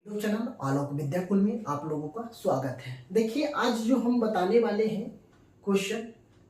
तो चैनल आलोक विद्याकुल में आप लोगों का स्वागत है। देखिए आज जो हम बताने वाले हैं क्वेश्चन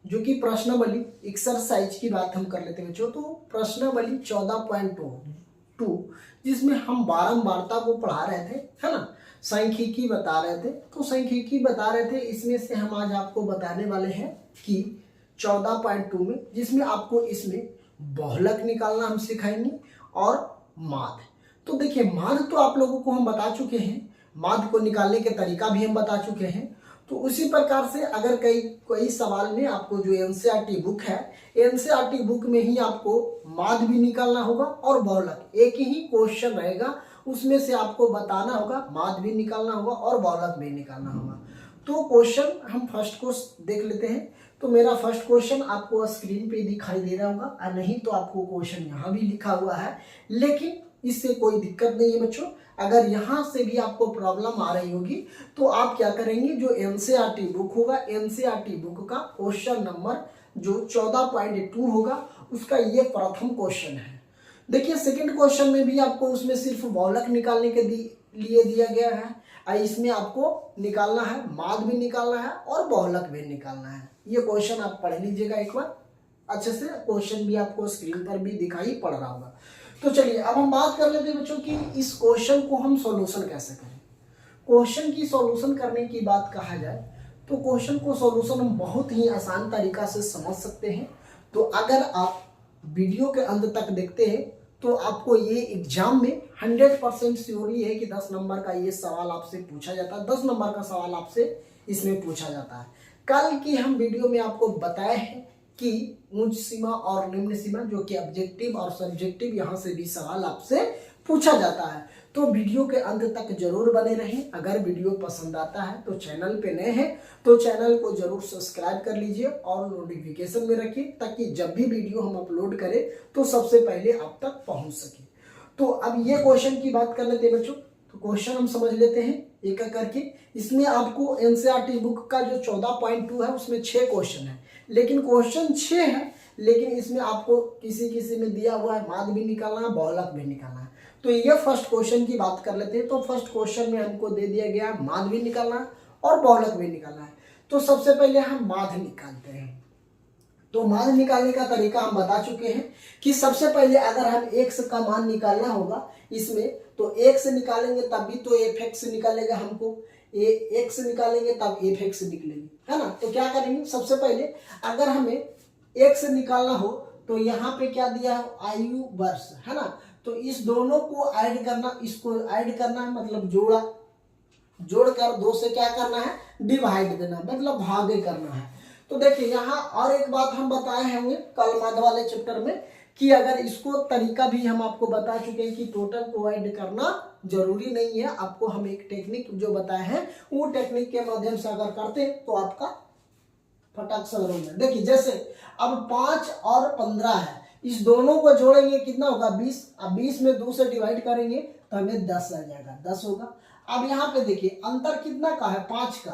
जो कि प्रश्नावली एक्सरसाइज की बात हम कर लेते हैं बच्चों। तो प्रश्नावली 14.2 जिसमें हम बारंबारता को पढ़ा रहे थे, है ना, सांख्यिकी बता रहे थे। तो सांख्यिकी बता रहे थे, इसमें से हम आज आपको बताने वाले हैं कि 14.2 में, जिसमें आपको इसमें बहुलक निकालना हम सिखाएंगे और माध्य। तो देखिए माध्य तो आप लोगों को हम बता चुके हैं, माध्य को निकालने के तरीका भी हम बता चुके हैं। तो उसी प्रकार से अगर कई सवाल में आपको जो एनसीईआरटी बुक है, एनसीईआरटी बुक में ही आपको माध्य भी निकालना होगा और बहुलक, एक ही क्वेश्चन रहेगा, उसमें से आपको बताना होगा, माध्य भी निकालना होगा और बहुलक भी निकालना होगा। तो क्वेश्चन हम फर्स्ट को देख लेते हैं। तो मेरा फर्स्ट क्वेश्चन आपको स्क्रीन पे दिखाई दे रहा होगा, और नहीं तो आपको क्वेश्चन यहाँ भी लिखा हुआ है, लेकिन इससे कोई दिक्कत नहीं है बच्चों। अगर यहाँ से भी आपको प्रॉब्लम आ रही होगी तो आप क्या करेंगे, जो एनसीईआरटी बुक होगा, एनसीईआरटी बुक का क्वेश्चन नंबर जो 14.2 होगा, उसका ये प्रथम क्वेश्चन है। देखिए सेकंड क्वेश्चन में भी आपको उसमें सिर्फ बहुलक निकालने के लिए दिया गया है, और इसमें आपको निकालना है, माध्य भी निकालना है और बहुलक भी निकालना है। ये क्वेश्चन आप पढ़ लीजिएगा एक बार अच्छे से, क्वेश्चन भी आपको स्क्रीन पर भी दिखाई पड़ रहा होगा। तो चलिए अब हम बात कर लेते हैं बच्चों कि इस क्वेश्चन को हम सॉल्यूशन कैसे करें। क्वेश्चन की सॉल्यूशन करने की बात कहा जाए तो क्वेश्चन को सॉल्यूशन हम बहुत ही आसान तरीका से समझ सकते हैं। तो अगर आप वीडियो के अंत तक देखते हैं तो आपको ये एग्जाम में 100% श्योरी है कि 10 नंबर का ये सवाल आपसे पूछा जाता है, 10 नंबर का सवाल आपसे इसमें पूछा जाता है। कल की हम वीडियो में आपको बताए हैं कि उच्च सीमा और निम्न सीमा, जो कि ऑब्जेक्टिव और सब्जेक्टिव, यहाँ से भी सवाल आपसे पूछा जाता है। तो वीडियो के अंत तक जरूर बने रहें। अगर वीडियो पसंद आता है तो चैनल पे नए हैं तो चैनल को जरूर सब्सक्राइब कर लीजिए और नोटिफिकेशन में रखिए, ताकि जब भी वीडियो हम अपलोड करें तो सबसे पहले आप तक पहुंच सके। तो अब ये क्वेश्चन की बात कर लेते हैं बच्चों। तो क्वेश्चन हम समझ लेते हैं एक एक करके। इसमें आपको एनसीईआरटी बुक का जो 14.2 है उसमें 6 क्वेश्चन है, लेकिन क्वेश्चन 6 है, लेकिन इसमें आपको किसी में दिया हुआ है माध्य भी निकालना है, बहुलक भी निकालना है। तो ये फर्स्ट क्वेश्चन की बात कर लेते हैं। तो फर्स्ट क्वेश्चन में हमको दे दिया गया माध्य भी निकालना है और बहुलक भी निकालना है। तो सबसे पहले हम माध्य निकालते हैं। तो माध्य निकालने का तरीका हम बता चुके हैं कि सबसे पहले अगर हम x का मान निकालना होगा इसमें, तो x निकालेंगे तब भी तो fx निकालेगा, हमको x निकालेंगे तब fx निकलेगी, है ना। तो क्या करेंगे, सबसे पहले अगर हमें x निकालना हो तो यहाँ पे क्या दिया है, आयु वर्ष, है ना। तो इस दोनों को ऐड करना, इसको ऐड करना है, मतलब जोड़कर 2 से क्या करना है, डिवाइड देना, मतलब भागे करना है। तो देखिए यहाँ और एक बात हम बताए हैं कल माध्य वाले चैप्टर में, कि अगर इसको तरीका भी हम आपको बता चुके हैं कि टोटल को ऐड करना जरूरी नहीं है। आपको हम एक टेक्निक जो बताए हैं वो टेक्निक के माध्यम से अगर करते हैं तो आपका फटाक से होगा। देखिए जैसे अब 5 और 15 है, इस दोनों को जोड़ेंगे कितना होगा, 20। अब 20 में 2 से डिवाइड करेंगे तो हमें 10 आ जाएगा, 10 होगा। अब यहाँ पे देखिए अंतर कितना का है, 5 का,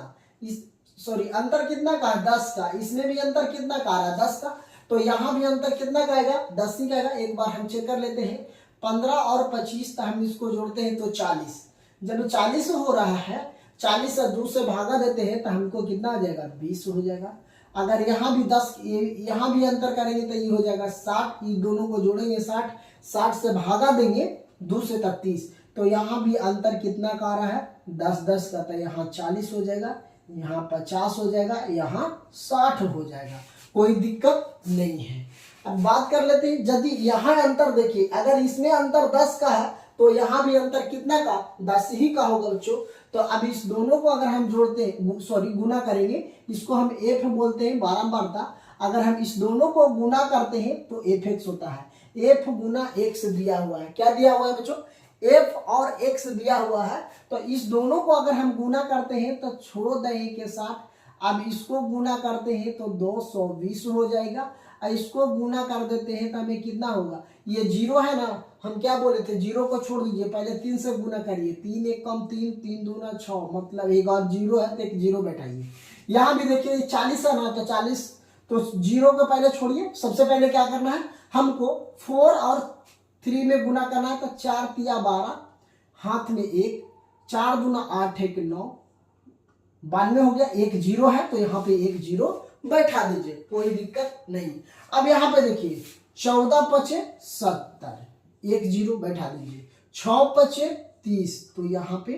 अंतर कितना का है, 10 का। इसमें भी अंतर कितना का है, 10 का। तो यहाँ भी अंतर कितना का आएगा, 10 ही का आएगा। एक बार हम चेक कर लेते हैं, 15 और 25 तो हम इसको जोड़ते हैं तो 40। जब 40 हो रहा है, 40 से 2 से भागा देते हैं तो हमको कितना आ जाएगा, 20 हो जाएगा। अगर यहाँ भी 10, यहाँ भी अंतर करेंगे तो ये हो जाएगा 60। ये दोनों को जोड़ेंगे 60 से भागा देंगे 2 से तक 30, तो यहाँ भी अंतर कितना का आ रहा है, 10 का। तो यहाँ 40 हो जाएगा, यहाँ 50 हो जाएगा, यहाँ 60 हो जाएगा, कोई दिक्कत नहीं है। अब बात कर लेते हैं, यदि यहाँ अंतर देखिए, अगर इसमें अंतर 10 का है तो यहाँ भी अंतर कितना का, 10 ही का होगा बच्चों। तो अब इस दोनों को अगर हम जोड़ते हैं, गुना करेंगे, इसको हम f बोलते हैं, बारंबारता। अगर हम इस दोनों को गुना करते हैं तो fx होता है। f गुना x दिया हुआ है, क्या दिया हुआ है बच्चों, f और x दिया हुआ है। तो इस दोनों को अगर हम गुना करते हैं तो छोड़ दें के साथ, अब इसको गुना करते हैं तो 220 हो जाएगा, और इसको गुना कर देते हैं तो हमें कितना होगा, ये 0 है ना, हम क्या बोले थे, 0 को छोड़ दीजिए, पहले 3 से गुना करिए, 3 एक कम 3, 3 दूना 6, मतलब एक और 0 है तो एक 0 बैठाइए। यहाँ भी देखिए 40 है ना, तो 40, तो 0 को पहले छोड़िए। सबसे पहले क्या करना है, हमको 4 और 3 में गुना करना है, तो 4 तिया 12, हाथ में 1, 4 दूना 8 है कि 9, 92 हो गया, एक जीरो है तो यहाँ पे एक जीरो बैठा दीजिए, कोई दिक्कत नहीं। अब यहाँ पे देखिए 14 पचे 70, एक जीरो बैठा दीजिए, 6 पचे 30, तो यहाँ पे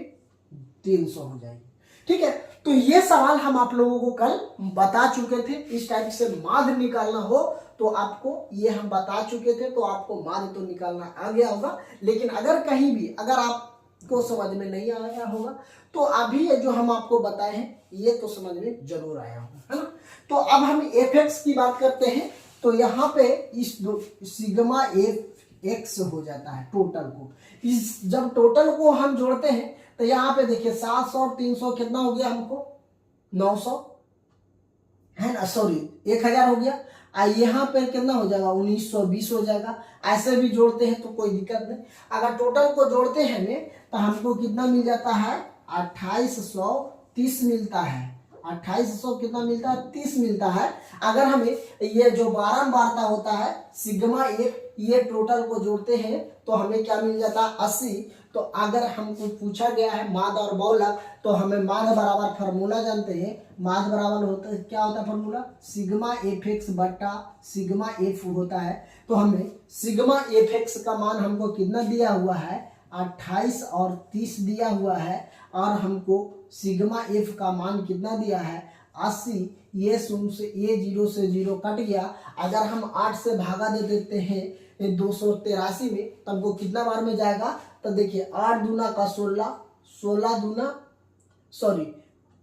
300 हो जाएगी। ठीक है, तो ये सवाल हम आप लोगों को कल बता चुके थे। इस टाइप से माध्य निकालना हो तो आपको ये हम बता चुके थे, तो आपको माध्य तो निकालना आ गया होगा। लेकिन अगर कहीं भी अगर आपको समझ में नहीं आया होगा तो अभी जो हम आपको बताए हैं ये तो समझ में जरूर आया होगा, है ना। तो अब हम एफ की बात करते हैं। तो यहाँ पे इस सिग्मा एफ एक्स हो जाता है टोटल को। इस जब टोटल को हम जोड़ते हैं तो यहाँ पे देखिए 700 और 300 कितना हो गया हमको 900 है ना, सॉरी 1000 हो गया। यहाँ पे कितना हो जाएगा 1920 हो जाएगा। ऐसे भी जोड़ते हैं तो कोई दिक्कत नहीं। अगर टोटल को जोड़ते हैं में तो हमको कितना मिल जाता है 2830 मिलता है। 2800 कितना मिलता है 30 मिलता है। अगर हमें ये जो बारंबारता होता है सिग्मा एक ये टोटल को जोड़ते हैं तो हमें क्या मिल जाता है 80। तो अगर हमको पूछा गया है माध्य और बहुलक तो हमें माध्य बराबर फार्मूला जानते हैं। माध्य बराबर होता है क्या होता है फार्मूला सिग्मा एफ एक्स बट्टा सिग्मा एफ होता है। तो हमें सिग्मा एफ एक्स का मान हमको कितना दिया हुआ है 28 और 30 दिया हुआ है और हमको सिग्मा एफ का मान कितना दिया है 80। ये शून्य से ये जीरो से जीरो कट गया। अगर हम 8 से भागा दे देते हैं 283 में तो हमको कितना बार में जाएगा तो देखिए 8 दूना का 16, 16 दूना सॉरी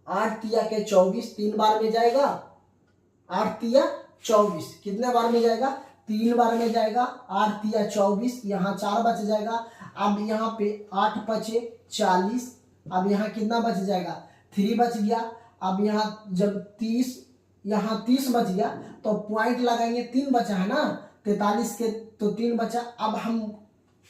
8 तिया के 24 3 बार में जाएगा। 8 तिया 24 कितने बार में जाएगा 3 बार में जाएगा। 8 तिया 24 यहाँ 4 बच जाएगा। अब यहाँ पे 8 पचे 40। अब यहाँ कितना बच जाएगा 3 बच गया। अब यहाँ जब 30 यहाँ 30 बच गया तो पॉइंट लगाएंगे 3 बचा है ना 43 के तो 3 बचा। अब हम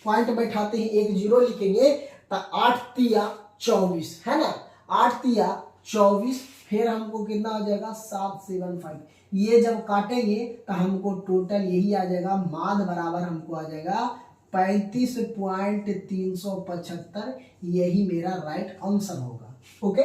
पॉइंट बैठाते हैं एक जीरो लिखेंगे तो 8 तिया 24 है ना 8 तिया 24 फिर हमको कितना आ जाएगा 775। ये जब काटेंगे तो हमको टोटल यही आ जाएगा माध्य बराबर हमको आ जाएगा 35.375। यही मेरा राइट आंसर होगा। ओके,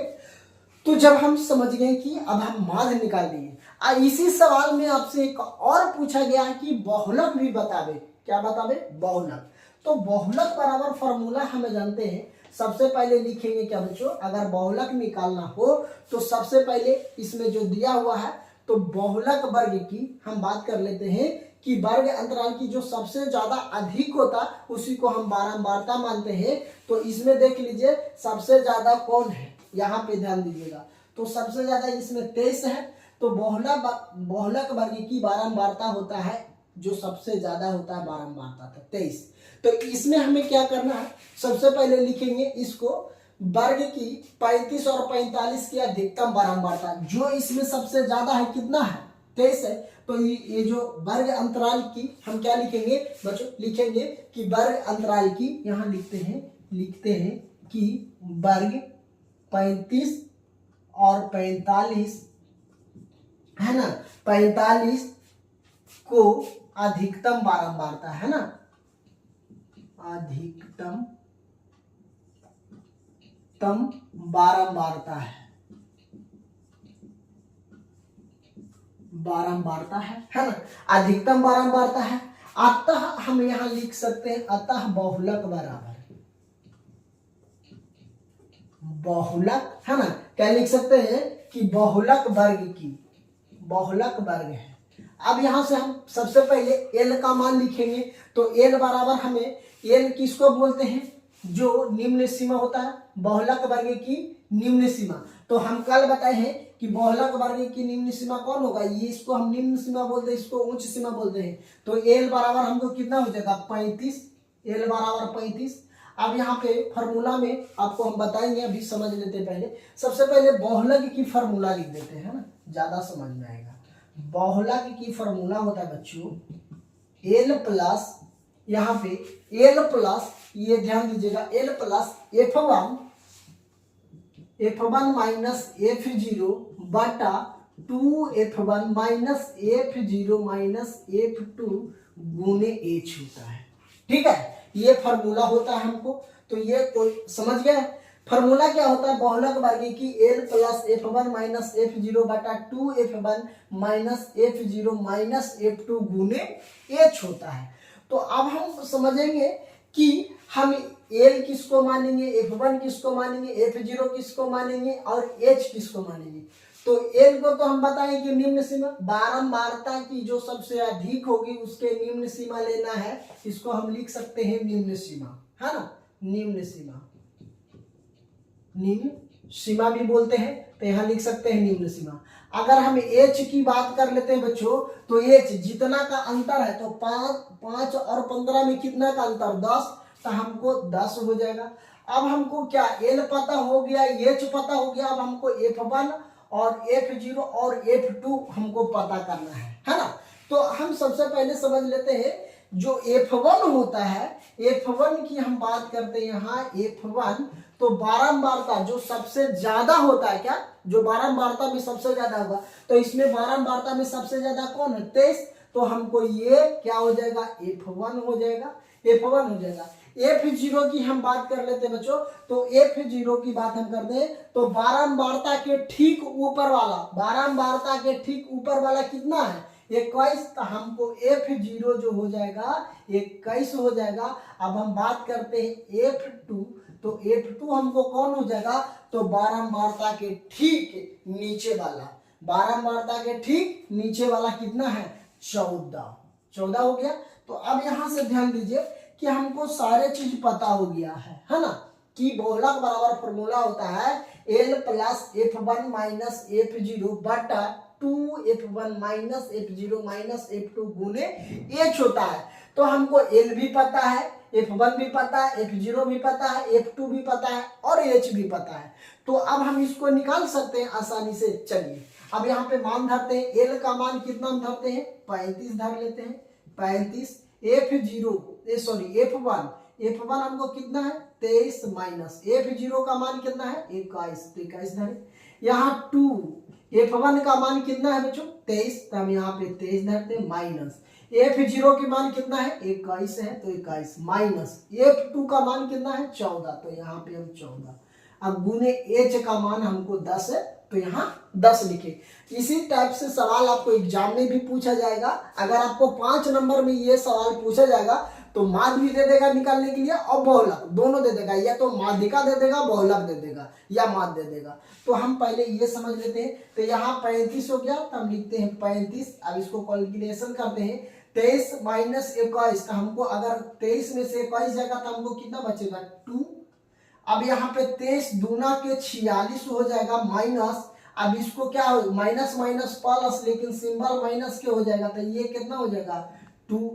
तो जब हम समझ गए कि अब हम माध्य निकाल दिए। इसी सवाल में आपसे एक और पूछा गया है कि बहुलक भी बतावे। क्या बतावे बहुलक। तो बहुलक बराबर फॉर्मूला हमें जानते हैं। सबसे पहले लिखेंगे क्या बच्चों अगर बहुलक निकालना हो तो सबसे पहले इसमें जो दिया हुआ है तो बहुलक वर्ग की हम बात कर लेते हैं कि वर्ग अंतराल की जो सबसे ज्यादा अधिक होता है उसी को हम बारंबारता मानते हैं। तो इसमें देख लीजिए सबसे ज्यादा कौन है यहाँ पे ध्यान दीजिएगा। तो सबसे ज्यादा इसमें 23 है। तो बहुलक वर्ग की बारंबारता होता है जो सबसे ज्यादा होता है बारंबारता 23। तो इसमें हमें क्या करना है सबसे पहले लिखेंगे इसको वर्ग की 35 और 45 की अधिकतम बारंबारता जो इसमें सबसे ज्यादा है कितना है 23 है। तो ये जो वर्ग अंतराल की हम क्या लिखेंगे बच्चों लिखेंगे कि वर्ग अंतराल की यहाँ लिखते हैं कि वर्ग 35 और 45 है ना 45 को अधिकतम बारंबारता है ना अधिकतम बारंबारता है ना अधिकतम बारंबारता है। अतः हम यहां लिख सकते हैं अतः बहुलक बराबर बहुलक है ना क्या लिख सकते हैं कि बहुलक वर्ग है। अब यहां से हम सबसे पहले एल का मान लिखेंगे। तो एल बराबर हमें एल किसको बोलते हैं जो निम्न सीमा होता है बहुलक वर्ग की निम्न सीमा। तो हम कल बताए हैं कि बहुलक वर्ग की निम्न सीमा कौन होगा ये इसको हम निम्न सीमा बोलते हैं इसको उच्च सीमा बोलते हैं। तो एल बराबर हमको कितना हो जाएगा 35 एल बराबर 35। अब यहाँ पे फॉर्मूला में आपको हम बताएंगे अभी समझ लेते हैं। पहले सबसे पहले बहुलक की फॉर्मूला लिख देते हैं ना ज्यादा समझ में आएगा। बहुलक की फॉर्मूला होता है बच्चों एल प्लस यहाँ पे एल प्लस ये ध्यान दीजिएगा L plus f1 minus f0 बटा 2f1 minus f0 minus f2 गुने h होता है। ठीक है ये फॉर्मूला होता है हमको। तो ये कोई समझ गया। फॉर्मूला क्या होता है बहुलक वर्गी की L plus F1 minus F0 बटा 2F1 minus F0 minus F2 गुने H होता है। तो अब हम समझेंगे कि हम एल किसको मानेंगे, F1 किसको मानेंगे, F0 किसको मानेंगे और H किसको मानेंगे। तो एल को तो हम बताएं कि निम्न सीमा, बारंबारता की जो सबसे अधिक होगी उसके निम्न सीमा लेना है, इसको हम लिख सकते हैं निम्न सीमा, है ना, निम्न सीमा, निम्न सीमा भी बोलते हैं, तो यहाँ लिख सकते हैं निम्न सीमा। अगर हम एच की बात कर लेते हैं बच्चों, तो एच जितना का अंतर है, तो 5 और 15 में कितना का अंतर 10, तो हमको 10 हो जाएगा। अब हमको क्या एल पता हो गया, एच पता हो गया, अब हमको F1 और F0 और F2 हमको पता करना है ना। तो हम सबसे पहले समझ लेते हैं जो F1 होता है, F1 की हम बात करते हैं यहाँ F1, तो बारंबारता जो सबसे ज्यादा होता है, क्या जो बारंबारता में सबसे ज्यादा होगा, तो इसमें बारंबारता में सबसे ज्यादा कौन है 23, तो हमको ये क्या हो जाएगा F1 हो जाएगा, F1 हो जाएगा। F0 की हम बात कर लेते हैं बच्चों, तो F0 की बात हम करते हैं, तो बारंबारता के ठीक ऊपर वाला, बारंबारता के ठीक ऊपर वाला कितना है 21, तो हमको F0 जो हो जाएगा 21 हो जाएगा। अब हम बात करते हैं F2, तो F2 हमको कौन हो जाएगा, तो बारंबारता के ठीक नीचे वाला, बारंबारता के ठीक नीचे वाला कितना है 14 हो गया। तो अब यहां से ध्यान दीजिए कि हमको सारे चीज पता हो गया है ना, कि बहुलक बराबर फॉर्मूला होता है L plus F1 minus F0 बटा 2F1 minus F0 minus F2 गुने H होता है। तो हमको L भी पता है, F1 भी पता है, F0 भी पता है, F2 भी पता है और H भी पता है। तो अब हम इसको निकाल सकते हैं आसानी से। चलिए अब यहाँ पे मान धरते हैं, L का मान कितना हम धरते हैं 35 धर लेते हैं, 35। F1 हमको कितना है 23 माइनस F0 का मान कितना है 21, तो 21 धरे। यहाँ 2 F1 का मान कितना है बच्चों 23, तो हम यहाँ पे 23 धरते हैं, माइनस F0 के मान कितना है 21 है, तो 21 माइनस F2 का मान कितना है 14, तो यहाँ पे हम 14। अब गुने H का मान हमको 10 है, तो यहाँ 10 लिखे। इसी टाइप से सवाल आपको एग्जाम में भी पूछा जाएगा। अगर आपको 5 नंबर में ये सवाल पूछा जाएगा तो माध्य भी दे देगा निकालने के लिए और बहुलक दोनों दे देगा, या तो माध्यिका दे देगा, बहुलक दे देगा, या माध्य दे देगा। तो हम पहले ये समझ लेते हैं। तो यहाँ 35 हो गया, तो हम लिखते हैं 35। अब इसको कैलकुलेशन करते हैं, 23 माइनस 21, हमको अगर 23 में से 21 जाएगा तो हमको कितना बचेगा 2। अब यहाँ पे 23 दूना के 46 हो जाएगा, माइनस, अब इसको क्या हो माइनस माइनस प्लस, लेकिन सिंबल माइनस के हो जाएगा, तो ये कितना हो जाएगा 2,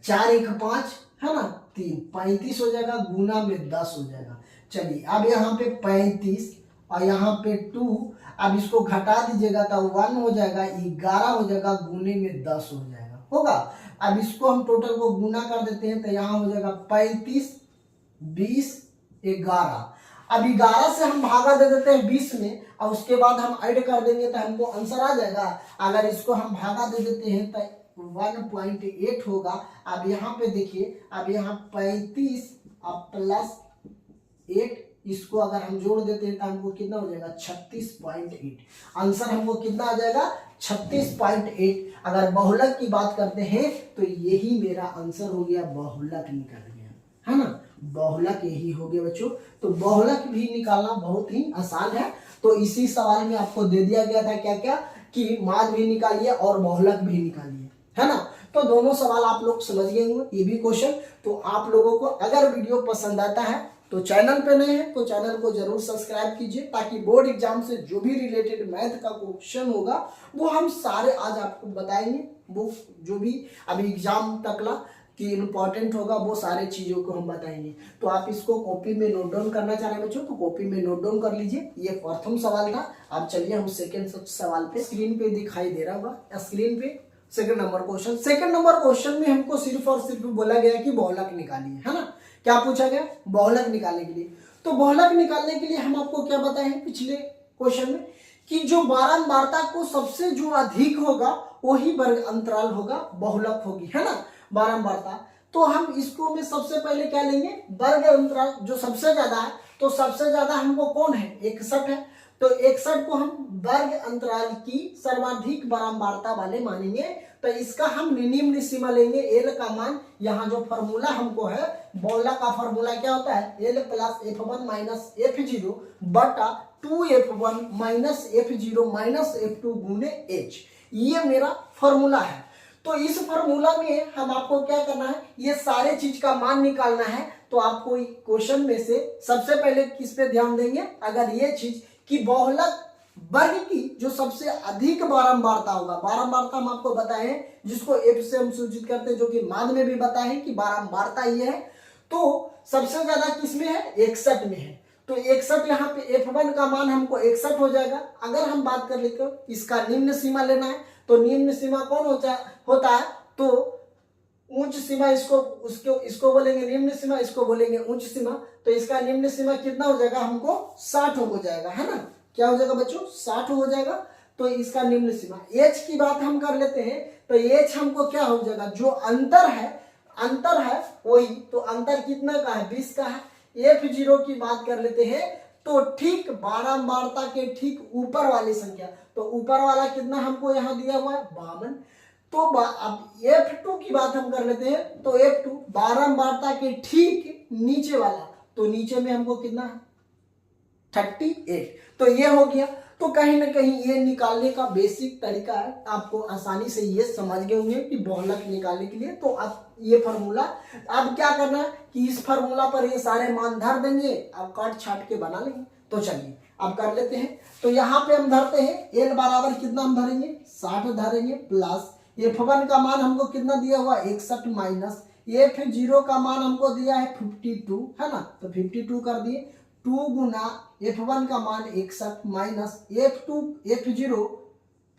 4 1 5 है ना, 3 35 हो जाएगा, गुना में 10 हो जाएगा। चलिए अब यहाँ पे 35 और यहाँ पे 2, अब इसको घटा दीजिएगा तो 1 हो जाएगा, 11 हो जाएगा, गुने में 10 हो जाएगा, होगा। अब इसको हम टोटल को गुना कर देते हैं, तो यहाँ हो जाएगा 35 20 11। अब 11 से हम भागा दे देते हैं 20 में, और उसके बाद हम ऐड कर देंगे तो हमको आंसर आ जाएगा। अगर इसको हम भागा दे देते हैं तो 1.8 होगा। अब यहाँ पे देखिए, अब यहाँ 35 अब प्लस 8, इसको अगर हम जोड़ देते हैं तो हमको कितना हो जाएगा 36.8। आंसर हमको कितना आ जाएगा 36.8। अगर बहुलक की बात करते हैं तो यही मेरा आंसर हो गया, बहुलक निकल गया, है ना, बहुलक यही हो गया बच्चों। तो बहुलक भी निकालना बहुत ही आसान है। तो इसी सवाल में आपको दे दिया गया था क्या क्या, कि माध्य भी निकालिए और बहुलक भी निकालिए, है ना। तो दोनों सवाल आप लोग समझ गए होंगे, ये भी क्वेश्चन। तो आप लोगों को अगर वीडियो पसंद आता है तो चैनल पे नए हैं तो चैनल को जरूर सब्सक्राइब कीजिए, ताकि बोर्ड एग्जाम से जो भी रिलेटेड मैथ का क्वेश्चन होगा वो हम सारे आज आपको बताएंगे। वो जो भी अभी एग्जाम तकला कि इम्पोर्टेंट होगा वो सारे चीज़ों को हम बताएंगे। तो आप इसको कॉपी में नोट डाउन करना चाह रहे हैं बच्चों, तो कॉपी में नोट डाउन कर लीजिए। ये प्रथम सवाल था। अब चलिए हम सेकंड सवाल पे, स्क्रीन पे दिखाई दे रहा होगा, स्क्रीन पे second number question. Second number question में हमको सिर्फ और सिर्फ बोला गया कि बहुलक निकालिए, है ना। क्या पूछा गया, बहुलक निकालने के लिए। तो बहुलक निकालने के लिए हम आपको क्या बताए हैं पिछले क्वेश्चन में, कि जो बारंबारता को सबसे जो अधिक होगा वही वर्ग अंतराल होगा, बहुलक होगी, है ना, बारंबारता। तो हम इसको में सबसे पहले क्या लेंगे, वर्ग अंतराल जो सबसे ज्यादा है तो सबसे ज्यादा हमको कौन है, 61 है। तो 61 को हम वर्ग अंतराल की सर्वाधिक बारंबारता वाले मानेंगे। तो इसका हम निम्न सीमा लेंगे, एल का मान, यहाँ जो फॉर्मूला हमको है बहुलक का फॉर्मूला क्या होता है, L plus f1 minus f0 बटा 2f1 minus f0 minus f2 गुने h, ये मेरा फॉर्मूला है। तो इस फॉर्मूला में हम आपको क्या करना है, ये सारे चीज का मान निकालना है। तो आपको क्वेश्चन में से सबसे पहले किस पे ध्यान देंगे, अगर ये चीज कि बहुलक वर्ग की जो सबसे अधिक बारंबारता होगा, बारंबारता हम आपको बताए हैं जिसको f से हम सूचित करते हैं, जो कि माध्य में भी बताए हैं कि बारंबारता ये है। तो सबसे ज्यादा किसमें है, 61 में है। तो 61 यहाँ पे f1 का मान हमको 61 हो जाएगा। अगर हम बात कर लेते हो इसका निम्न सीमा लेना है, तो निम्न सीमा कौन होता है, तो उच्च सीमा इसको बोलेंगे निम्न सीमा, इसको बोलेंगे उच्च सीमा। तो इसका निम्न सीमा कितना हो जाएगा, हमको 60 हो जाएगा, है ना, क्या हो जाएगा बच्चों, 60 हो जाएगा। तो इसका निम्न सीमा, एच की बात हम कर लेते हैं। तो एच हमको क्या हो जाएगा, जो अंतर है वही, तो अंतर कितना का है, 20 का है। f0 की बात कर लेते हैं, तो ठीक बारंबारता के ठीक ऊपर वाली संख्या, तो ऊपर वाला कितना हमको यहाँ दिया हुआ है, 52। तो अब f2 की बात हम कर लेते हैं, तो f2 बारंबारता के ठीक नीचे वाला, तो नीचे में हमको कितना है, 38। तो ये हो गया। तो कहीं ना कहीं ये निकालने का बेसिक तरीका है, आपको आसानी से ये समझ गए होंगे कि बहुलक निकालने के लिए। तो अब ये फार्मूला, अब क्या करना है कि इस फार्मूला पर ये सारे मान धर देंगे, अब काट छाट के बना लेंगे। तो चलिए अब कर लेते हैं। तो यहाँ पे हम धरते हैं, एल बराबर कितना हम धरेंगे, 60 धरेंगे, प्लस f1 का मान हमको कितना दिया हुआ, 61 माइनस f0 का मान हमको दिया है 52, है ना, तो 52 कर दिए, 2 गुना f1 का मान 61 माइनस f0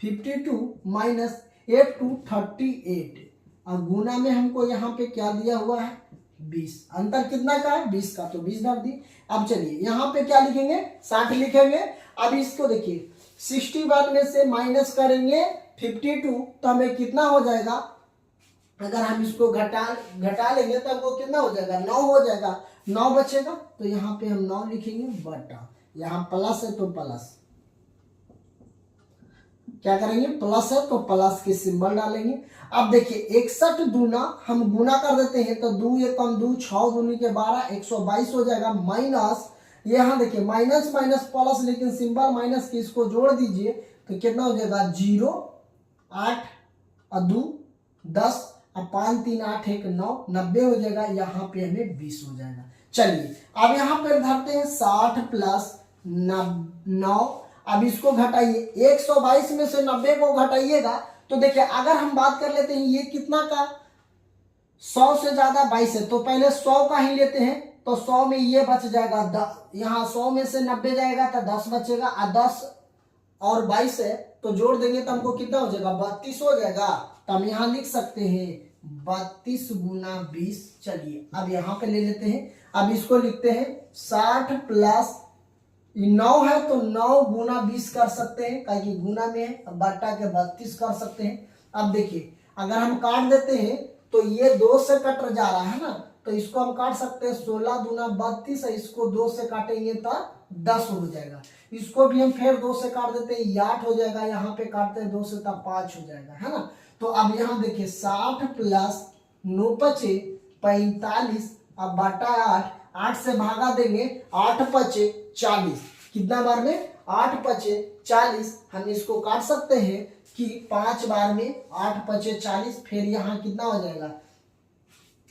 52 माइनस f2 38, और गुना में हमको यहाँ पे क्या दिया हुआ है, 20। अंतर कितना का है, 20 का, तो 20 डाल दिए। अब चलिए यहाँ पे क्या लिखेंगे, 60 लिखेंगे। अब इसको देखिए 61 में से माइनस करेंगे 52, तो हमें कितना हो जाएगा, अगर हम इसको घटा लेंगे तो हमको कितना हो जाएगा, 9 हो जाएगा, 9 बचेगा। तो यहाँ पे हम 9 लिखेंगे बटा, यहाँ प्लस है तो प्लस, क्या करेंगे, प्लस है तो प्लस के सिंबल डालेंगे। अब देखिए 61 दूना हम गुना कर देते हैं, तो 2 एकम 2, 6 दूनी के 12, 122 हो जाएगा, माइनस यहाँ देखिए माइनस माइनस प्लस, लेकिन सिंबल माइनस के, इसको जोड़ दीजिए तो कितना हो जाएगा, 0, 8 और 2 10 और 5 3 8 1 9, 90 हो जाएगा। यहाँ पे हमें 20 हो जाएगा। चलिए अब यहाँ पे धरते हैं 60 प्लस 9। अब इसको घटाइए, 122 में से 90 को घटाइएगा तो देखिए, अगर हम बात कर लेते हैं ये कितना का, 100 से ज्यादा 22 है, तो पहले 100 का ही लेते हैं। तो 100 में ये बच जाएगा, यहाँ 100 में से 90 जाएगा तो 10 बचेगा, और 10 और 22 है तो जोड़ देंगे तो हमको कितना हो जाएगा, 32 हो जाएगा। तो हम यहाँ लिख सकते हैं 32 गुना 20। चलिए अब यहाँ पे ले लेते हैं, अब इसको लिखते हैं 60 प्लस 9 है तो 9 गुना 20 कर सकते हैं, क्योंकि गुना में है, बटा के 32 कर सकते हैं। अब देखिए अगर हम काट देते हैं तो ये 2 से कट जा रहा है ना, तो इसको हम काट सकते हैं, 16 दूना 32 है, इसको 2 से काटेंगे तो 10 हो जाएगा। इसको भी हम फिर 2 से काट देते हैं, ये 8 हो जाएगा, यहाँ पे काटते हैं 2 से तो 5 हो जाएगा, है ना। तो अब यहाँ देखिए 60 प्लस 9 पचे 45, अब बटा 8, 8 से भागा देंगे, 8 पचे 40, कितना बार में, 8 पचे 40। हम इसको काट सकते हैं कि 5 बार में 8 पचे 40, फिर यहाँ कितना हो जाएगा,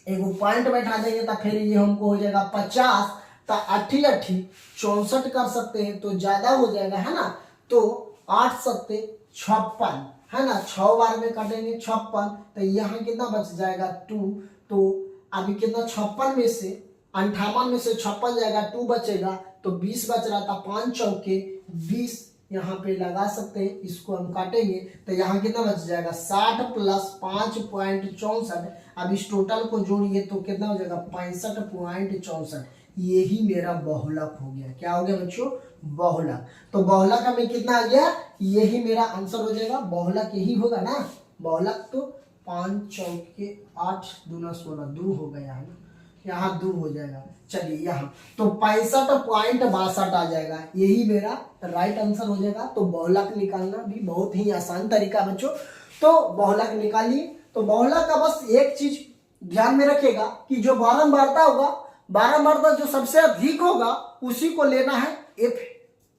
एक पॉइंट बैठा देंगे तो फिर ये हमको हो जाएगा 50, तो 8 8 64 कर सकते हैं, तो ज्यादा हो जाएगा, है ना। तो 8 सत्ते 56, है ना, 6 बार में काटेंगे 56, तो यहाँ कितना बच जाएगा 2। तो अभी कितना, 56 में से 58 में से 56 जाएगा, 2 बचेगा, तो 20 बच रहा था, 5 चौके 20 यहाँ पे लगा सकते हैं। इसको हम काटेंगे तो यहाँ कितना बच जाएगा, 60 प्लस 5.64। अब इस टोटल को जोड़िए तो कितना हो जाएगा, 65.64। यही मेरा बहुलक हो गया। क्या हो गया बच्चों, बहुलक। तो बहुलक हमें कितना आ गया, यही मेरा आंसर हो जाएगा, बहुलक यही होगा ना। बहुलक तो 5 चौके 8 दूना 16, 2 हो गया है ना। यहाँ 2 हो जाएगा। चलिए यहाँ तो 65.62 आ जाएगा, यही मेरा राइट आंसर हो जाएगा। तो बहुलक निकालना भी बहुत ही आसान तरीका है बच्चों। तो बहुलक निकालिए। तो बहुलक का बस एक चीज ध्यान में रखिएगा कि जो बारंबारता होगा, बारंबारता जो सबसे अधिक होगा उसी को लेना है एफ,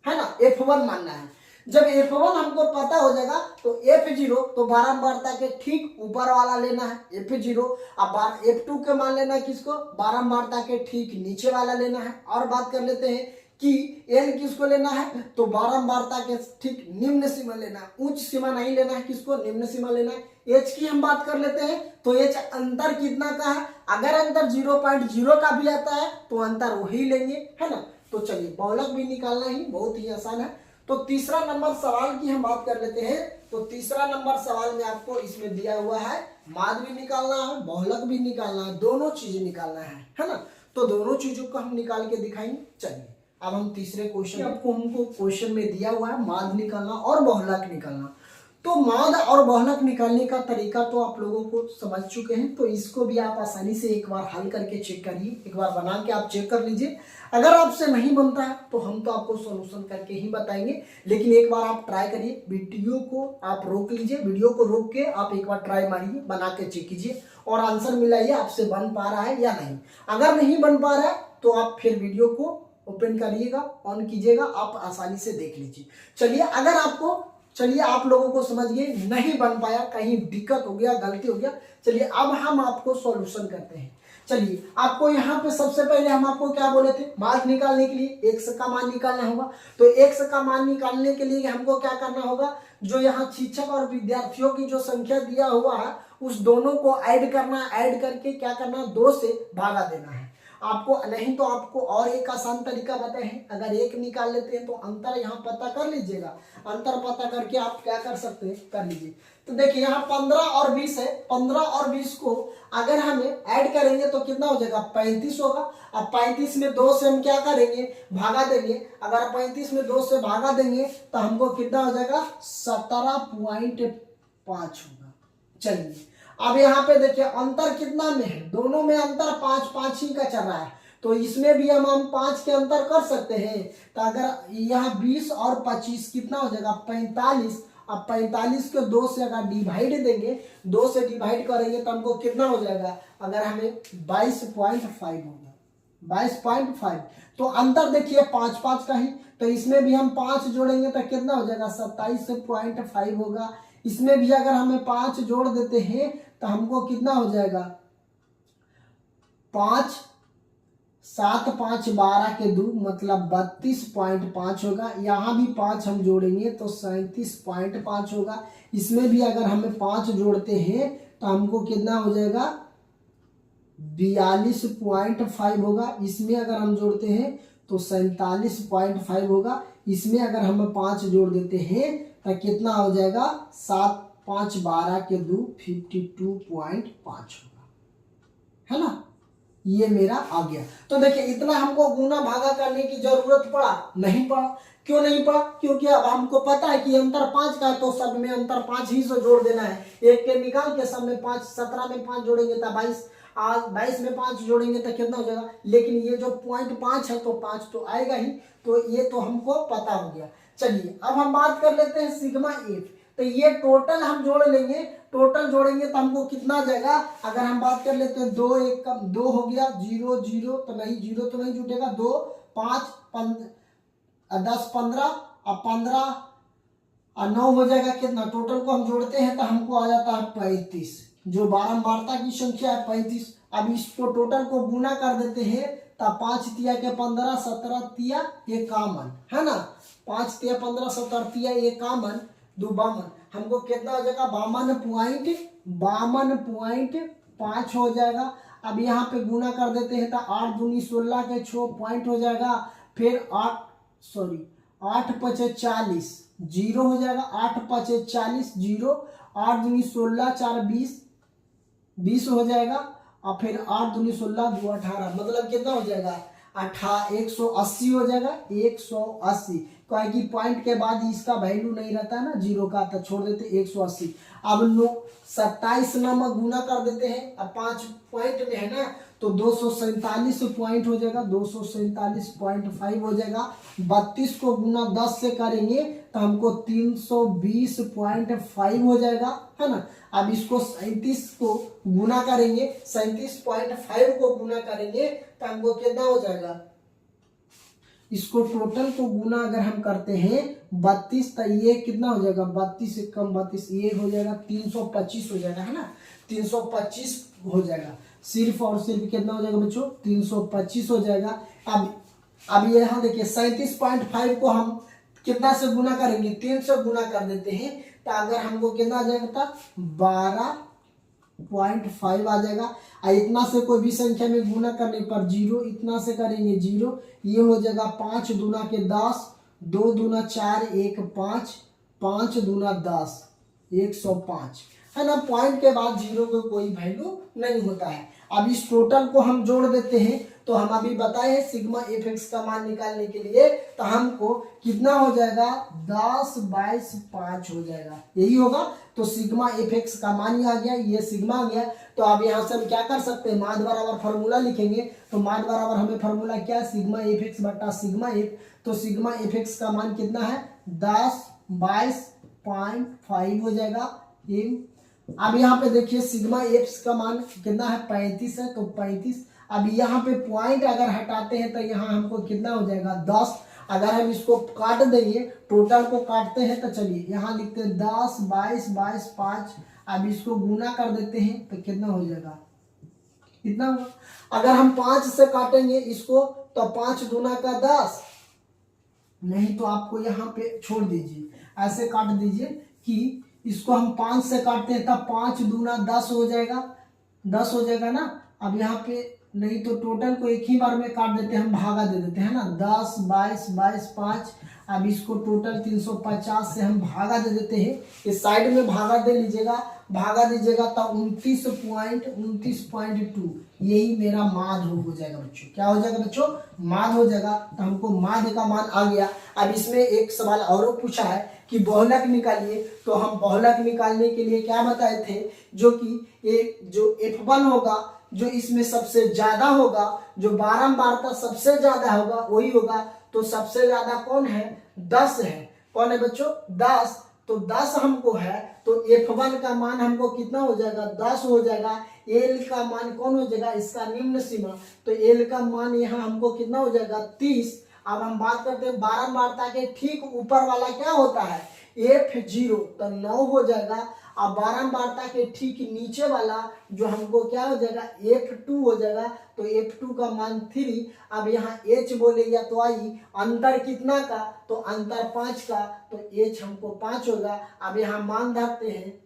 है ना, F1 मानना है। जब F1 हमको पता हो जाएगा तो F0 तो बारंबारता के ठीक ऊपर वाला लेना है F0। अब F2 के मान लेना है किसको, बारंबारता के ठीक नीचे वाला लेना है। और बात कर लेते हैं कि L किसको लेना है, तो बारंबारता के ठीक निम्न सीमा लेना है, उच्च सीमा नहीं लेना है, किसको, निम्न सीमा लेना है। H की हम बात कर लेते हैं तो H अंतर कितना का है, अगर अंतर 0.0 का भी आता है तो अंतर वही लेंगे, है ना। तो चलिए बहुलक भी निकालना ही बहुत ही आसान है। तो तीसरा नंबर सवाल की हम बात कर लेते हैं। तो तीसरा नंबर सवाल में आपको इसमें दिया हुआ है माद भी निकालना है, बहुलक भी निकालना है, दोनों चीज निकालना है ना। तो दोनों चीजों को हम निकाल के दिखाएंगे। चलिए अब हम तीसरे क्वेश्चन, आपको हमको क्वेश्चन में दिया हुआ है माद निकालना और बहुलक निकालना। तो माद और बहुलक निकालने का तरीका तो आप लोगों को समझ चुके हैं। तो इसको भी आप आसानी से एक बार हल करके चेक करिए, एक बार बना के आप चेक कर लीजिए। अगर आपसे नहीं बनता है तो हम तो आपको सॉल्यूशन करके ही बताएंगे, लेकिन एक बार आप ट्राई करिए। वीडियो को आप रोक लीजिए, वीडियो को रोक के आप एक बार ट्राई मारिए, बना के चेक कीजिए और आंसर मिलाइए आपसे बन पा रहा है या नहीं। अगर नहीं बन पा रहा है तो आप फिर वीडियो को ओपन करिएगा, ऑन कीजिएगा, आप आसानी से देख लीजिए। चलिए अगर आपको, चलिए आप लोगों को समझ गए, नहीं बन पाया, कहीं दिक्कत हो गया, गलती हो गया, चलिए अब हम आपको सॉल्यूशन करते हैं। चलिए आपको यहाँ पे सबसे पहले हम आपको क्या बोले थे, मान निकालने के लिए x का मान निकालना होगा। तो x का मान निकालने के लिए हमको क्या करना होगा, जो यहाँ शिक्षक और विद्यार्थियों की जो संख्या दिया हुआ है उस दोनों को ऐड करना, ऐड करके क्या करना, 2 से भागा देना है आपको। नहीं तो आपको और एक आसान तरीका बताए हैं, अगर 1 निकाल लेते हैं तो अंतर यहाँ पता कर लीजिएगा, अंतर पता करके आप क्या कर सकते हैं, कर लीजिए। तो देखिए यहाँ 15 और 20 है, 15 और 20 को अगर हमें ऐड करेंगे तो कितना हो जाएगा, 35 होगा। अब 35 में 2 से हम क्या करेंगे, भागा देंगे। अगर 35 में 2 से भागा देंगे तो हमको कितना हो जाएगा, 17.5 होगा। चलिए अब यहाँ पे देखिए अंतर कितना में है, दोनों में अंतर 5 ही का चल रहा है। तो इसमें भी हम 5 के अंतर कर सकते हैं। तो अगर यहाँ 20 और 25 कितना हो जाएगा, 45। अब 45 को 2 से अगर डिवाइड देंगे, 2 से डिवाइड करेंगे तो हमको कितना हो जाएगा, अगर हमें 22.5 होगा, 22.5। तो अंतर देखिए 5 का ही। तो इसमें भी हम 5 जोड़ेंगे तो कितना हो जाएगा, 27.5 होगा। इसमें भी अगर हमें 5 जोड़ देते हैं तो हमको कितना हो जाएगा, 5 7 5 12 के 2 मतलब 32.5 होगा। यहाँ भी 5 हम जोड़ेंगे तो 37.5 होगा। इसमें भी अगर हमें 5 जोड़ते हैं तो हमको कितना हो जाएगा, 42.5 होगा। इसमें अगर हम जोड़ते हैं तो 47.5 होगा। इसमें अगर हम 5 जोड़ देते हैं तो कितना हो जाएगा, 7 5 12 के 2 52.5 होगा, है ना। ये मेरा आ गया। तो देखिए इतना हमको गुना भागा करने की जरूरत पड़ा, नहीं पड़ा। क्यों नहीं पड़ा, क्योंकि अब हमको पता है कि अंतर 5 का है तो सब में अंतर 5 ही से जोड़ देना है। एक के निकाल के सब में 5, 17 में 5 जोड़ेंगे तो 22, 22 में 5 जोड़ेंगे तो कितना हो जाएगा। लेकिन ये जो 0.5 है तो 5 तो आएगा ही। तो ये तो हमको पता हो गया। चलिए अब हम बात कर लेते हैं सिग्मा एफ। तो ये टोटल हम जोड़ लेंगे, टोटल जोड़ेंगे तो हमको कितना आ जाएगा, अगर हम बात कर लेते हैं 2 1 कम 2 हो गया, 0 0 तो नहीं, 0 तो नहीं जुटेगा, 2 5 10 15 और 15 और 9 हो जाएगा कितना, टोटल को हम जोड़ते हैं तो हमको आ जाता है 35। जो बारंबारता की संख्या है 35। अब इसको टोटल को गुना कर देते हैं तो 5 तिया के 15 17 तिया 51, है ना। 5 तिया 15 17 तिया 51 2 52, हमको कितना हो जाएगा, 52.5 हो जाएगा। अब यहाँ पे गुना कर देते हैं तो 8 दूनी 16 के 6 पॉइंट हो जाएगा। फिर 8 5 40 जीरो हो जाएगा, 8 5 40 जीरो, 8 दूनी 16 4 20 हो जाएगा। और फिर 8 दूनी 16 2 18 मतलब कितना हो जाएगा, 180 हो जाएगा, 180। क्या कि पॉइंट के बाद इसका वैल्यू नहीं रहता है ना, 0 का, तो छोड़ देते 180। अब 27 नंबर गुना कर देते हैं। अब 5 पॉइंट में है ना तो 247 पॉइंट हो जाएगा, 247.5 हो जाएगा। 32 को गुना 10 से करेंगे तो हमको 320.5 हो जाएगा, है ना। अब इसको 37 को गुना करेंगे, 37.5 को गुना करेंगे तो हमको कितना हो जाएगा, इसको टोटल को गुना अगर हम करते हैं 32, तो ये कितना हो जाएगा, 32 से कम 32, ये हो जाएगा 325 हो जाएगा, है ना। 325 हो जाएगा, सिर्फ और सिर्फ कितना हो जाएगा बच्चों, 325 हो जाएगा। अब यहाँ देखिए 37.5 को हम कितना से गुना करेंगे, 3 से गुना कर देते हैं, तो अगर हमको कितना आ जाएगा, 12.5 आ जाएगा। इतना से कोई भी संख्या में गुना करने पर 0, इतना से करेंगे 0, ये हो जाएगा 5 दूना के 10, 2 दूना 4, 1 5, 5 दूना 10, 105, है ना। पॉइंट के बाद 0 को कोई वैल्यू नहीं होता है। अब इस टोटल को हम जोड़ देते हैं, तो हम अभी बताए हैं सिग्मा एफ एक्स का मान निकालने के लिए, तो हमको कितना हो जाएगा, 10 22 5 हो जाएगा, यही होगा। तो सिग्मा एफ एक्स का मान ही आ गया, ये सिग्मा आ गया। तो अब यहाँ से हम क्या कर सकते हैं, माद बराबर फॉर्मूला लिखेंगे। तो माद बराबर हमें फॉर्मूला क्या है, सिग्मा एफ एक्स बटा सिग्मा एफ। तो सिग्मा एफ एक्स का मान कितना है, 10 22.5 हो जाएगा। अब यहाँ पे देखिए सिग्मा एफ का मान कितना है, 35 है, तो 35। अब यहाँ पे पॉइंट अगर हटाते हैं तो यहाँ हमको कितना हो जाएगा, 10। अगर हम इसको काट देंगे, टोटल को काटते हैं, तो चलिए यहाँ लिखते हैं 10 22 22 5। अब इसको गुना कर देते हैं तो कितना हो जाएगा, कितना होगा। अगर हम 5 से काटेंगे इसको, तो 5 दूना का 10, नहीं तो आपको यहाँ पे छोड़ दीजिए, ऐसे काट दीजिए कि इसको हम 5 से काटते हैं तब 5 दूना 10 हो जाएगा, 10 हो जाएगा ना। अब यहाँ पे नहीं तो टोटल को एक ही बार में काट देते हैं, हम भागा दे देते हैं ना, 10 22 22 5। अब इसको टोटल 350 से हम भागा दे देते हैं, इस साइड में भागा दे लीजिएगा, भागा दीजिएगा तो 29.2 यही मेरा माध्य हो जाएगा बच्चों। क्या हो जाएगा बच्चों, माध्य हो जाएगा। तो हमको माध्य का मान आ गया। अब इसमें एक सवाल और पूछा है कि बहुलक निकालिए, तो हम बहुलक निकालने के लिए क्या बताए थे, जो कि जो F1 होगा, जो इसमें सबसे ज्यादा होगा, जो बारंबारता सबसे ज्यादा होगा वही होगा। तो सबसे ज्यादा कौन है, 10 है। कौन है बच्चों, 10। तो 10 हमको है, तो F1 का मान हमको कितना हो जाएगा, 10 हो जाएगा। L का मान कौन हो जाएगा, इसका निम्न सीमा, तो L का मान यहाँ हमको कितना हो जाएगा, 30। अब हम बात करते हैं बारंबारता के ठीक ऊपर वाला क्या होता है, F0, तो 9 हो जाएगा। अब बारंबारता के ठीक नीचे वाला जो हमको क्या हो जाएगा, F2 हो जाएगा, तो F2 का मान 3। अब यहाँ H बोले या तो आई, अंतर कितना का, तो अंतर 5 का, तो H हमको 5 होगा। अब यहाँ मान धरते हैं,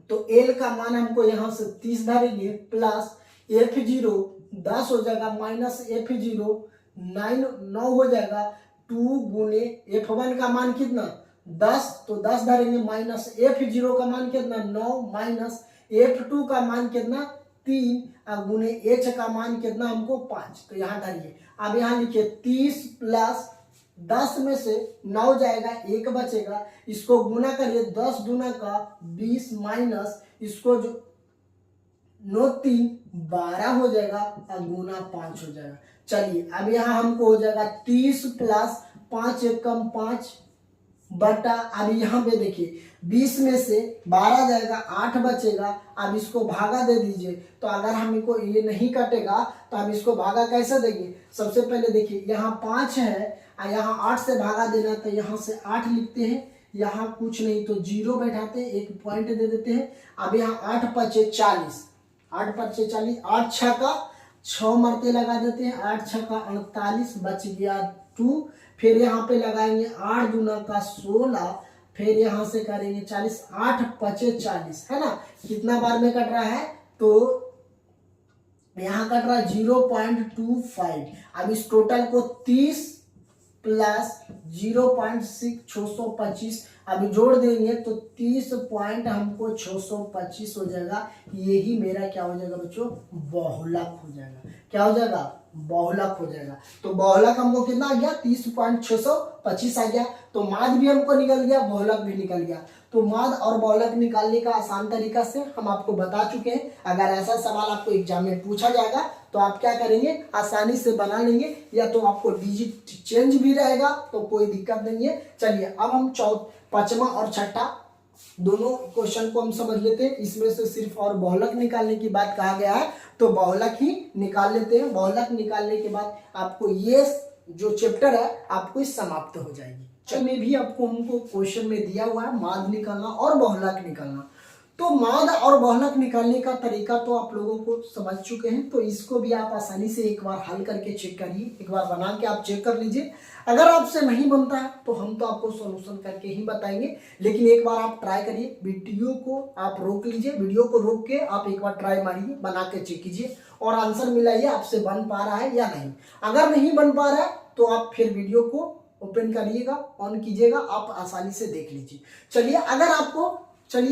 तो L का मान हमको यहाँ से 30 धरेंगे, प्लस F0 10 हो जाएगा, माइनस F0 9 हो जाएगा। 2 गुने F1 का मान कितना, 10, तो 10 धरेंगे, माइनस F0 का मान कितना, 9, माइनस F2 का मान कितना, 3, और गुने H का मान कितना हमको 5। तो यहाँ धरिए। अब यहाँ लिखिए 30 प्लस 10 में से 9 जाएगा, 1 बचेगा, इसको गुना करिए, 10 दूना का 20, माइनस इसको जो 9 3 12 हो जाएगा, और गुना 5 हो जाएगा। चलिए अब यहाँ हमको हो जाएगा 30 प्लस 5 एकम 5 बटा, अब यहाँ पे देखिए 20 में से 12 जाएगा, 8 बचेगा। अब इसको भागा दे दीजिए, तो अगर हमको ये नहीं कटेगा तो हम इसको भागा कैसे देंगे। सबसे पहले देखिए यहाँ 5 है और यहाँ 8 से भागा देना, तो यहाँ से 8 लिखते हैं, यहाँ कुछ नहीं तो 0 बैठाते हैं, एक पॉइंट दे देते हैं। अब यहाँ 8 पचे 40, 8 पचे 40, 8 6 का 6 मरते लगा देते हैं, 8 6 का 48, बच गया 2। फिर यहाँ पे लगाएंगे 8 दूना का 16, फिर यहाँ से करेंगे 40, 8 पचे 40, है ना। कितना बार में कट रहा है, तो यहाँ कट रहा है 0.25। अब इस टोटल को 30 प्लस 0.625 अभी जोड़ देंगे, तो 30 पॉइंट हमको 625 हो जाएगा। यही मेरा क्या हो जाएगा बच्चों, बहुलक हो जाएगा। क्या हो जाएगा, बहुलक हो जाएगा। तो बहुलक हमको कितना आ गया 30.625 आ गया। तो माद भी हमको निकल गया, बहुलक भी निकल गया। तो माद और बहुलक निकालने का आसान तरीका से हम आपको बता चुके हैं। अगर ऐसा सवाल आपको एग्जाम में पूछा जाएगा तो आप क्या करेंगे, आसानी से बना लेंगे, या तो आपको डिजिट चेंज भी रहेगा तो कोई दिक्कत नहीं है। चलिए अब हम पांचवा और छठा दोनों क्वेश्चन को हम समझ लेते हैं। इसमें से सिर्फ और बहुलक निकालने की बात कहा गया है तो बहुलक ही निकाल लेते हैं। बहुलक निकालने के बाद आपको ये जो चैप्टर है आपको समाप्त हो जाएगी। में भी आपको हमको क्वेश्चन में दिया हुआ है माद निकालना और बहुलक निकालना। तो माद और बहुलक निकालने का तरीका तो आप लोगों को समझ चुके हैं। तो इसको भी आप आसानी से एक बार हल करके चेक करिए, एक बार बना के आप चेक कर लीजिए। अगर आपसे नहीं बनता है तो हम तो आपको सॉल्यूशन करके ही बताएंगे, लेकिन एक बार आप ट्राई करिए। वीडियो को आप रोक लीजिए, वीडियो को रोक के आप एक बार ट्राई मारिए, बना के चेक कीजिए और आंसर मिलाइए आपसे बन पा रहा है या नहीं। अगर नहीं बन पा रहा है तो आप फिर वीडियो को ओपन करिएगा, ऑन कीजिएगा, आप आसानी से देख लीजिए। चलिए अगर आपको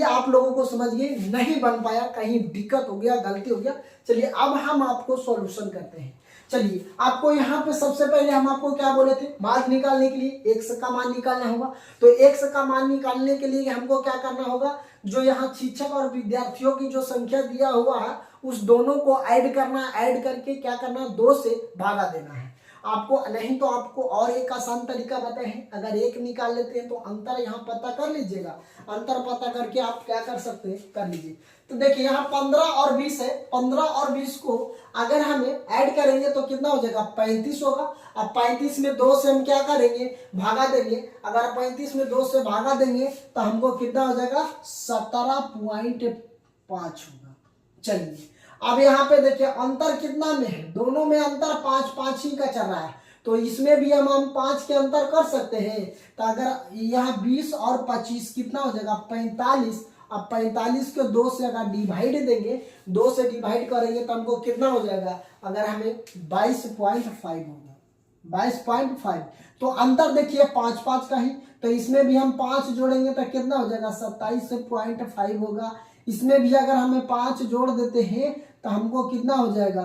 आप लोगों को समझ गए, नहीं बन पाया, कहीं दिक्कत हो गया, गलती हो गया, चलिए अब हम आपको सॉल्यूशन करते हैं। चलिए आपको यहाँ पे सबसे पहले हम आपको क्या बोले थे, मार्क निकालने के लिए x का मान निकालना होगा। तो x का मान निकालने के लिए हमको क्या करना होगा, जो यहाँ शिक्षक और विद्यार्थियों की जो संख्या दिया हुआ है उस दोनों को ऐड करना, ऐड करके क्या करना, 2 से भागा देना है आपको। नहीं तो आपको और एक आसान तरीका बताए हैं, अगर 1 निकाल लेते हैं तो अंतर यहाँ पता कर लीजिएगा। अंतर पता करके आप क्या कर सकते हैं, कर लीजिए। तो देखिए यहाँ 15 और 20 है, 15 और 20 को अगर हमें ऐड करेंगे तो कितना हो जाएगा, 35 होगा। अब 35 में 2 से हम क्या करेंगे, भागा देंगे। अगर 35 में 2 से भागा देंगे तो हमको कितना हो जाएगा, 17.5 होगा। चलिए अब यहाँ पे देखिए अंतर कितना में है, दोनों में अंतर 5 ही का चल रहा है। तो इसमें भी हम 5 के अंतर कर सकते हैं। तो अगर यहाँ 20 और 25 कितना हो जाएगा, 45। अब 45 को 2 से अगर डिवाइड देंगे, 2 से डिवाइड करेंगे तो हमको कितना हो जाएगा, अगर हमें 22.5 होगा, 22.5। तो अंतर देखिए 5 का ही। तो इसमें भी हम 5 जोड़ेंगे तो कितना हो जाएगा, 27.5 होगा। इसमें भी अगर हमें 5 जोड़ देते हैं तो हमको कितना हो जाएगा,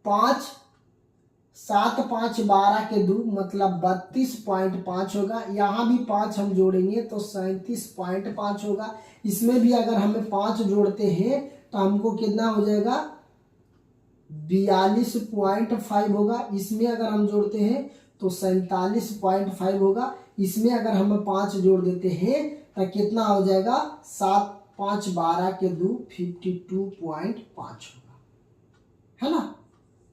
5 7 5 12 के 2 मतलब 32.5 होगा। यहाँ भी 5 हम जोड़ेंगे तो 37.5 होगा। इसमें भी अगर हमें 5 जोड़ते हैं तो हमको कितना हो जाएगा, 42.5 होगा। इसमें अगर हम जोड़ते हैं तो 47.5 होगा। इसमें अगर हम 5 जोड़ देते हैं तो कितना हो जाएगा, 7 5 12 के 2 52.5 होगा, है ना।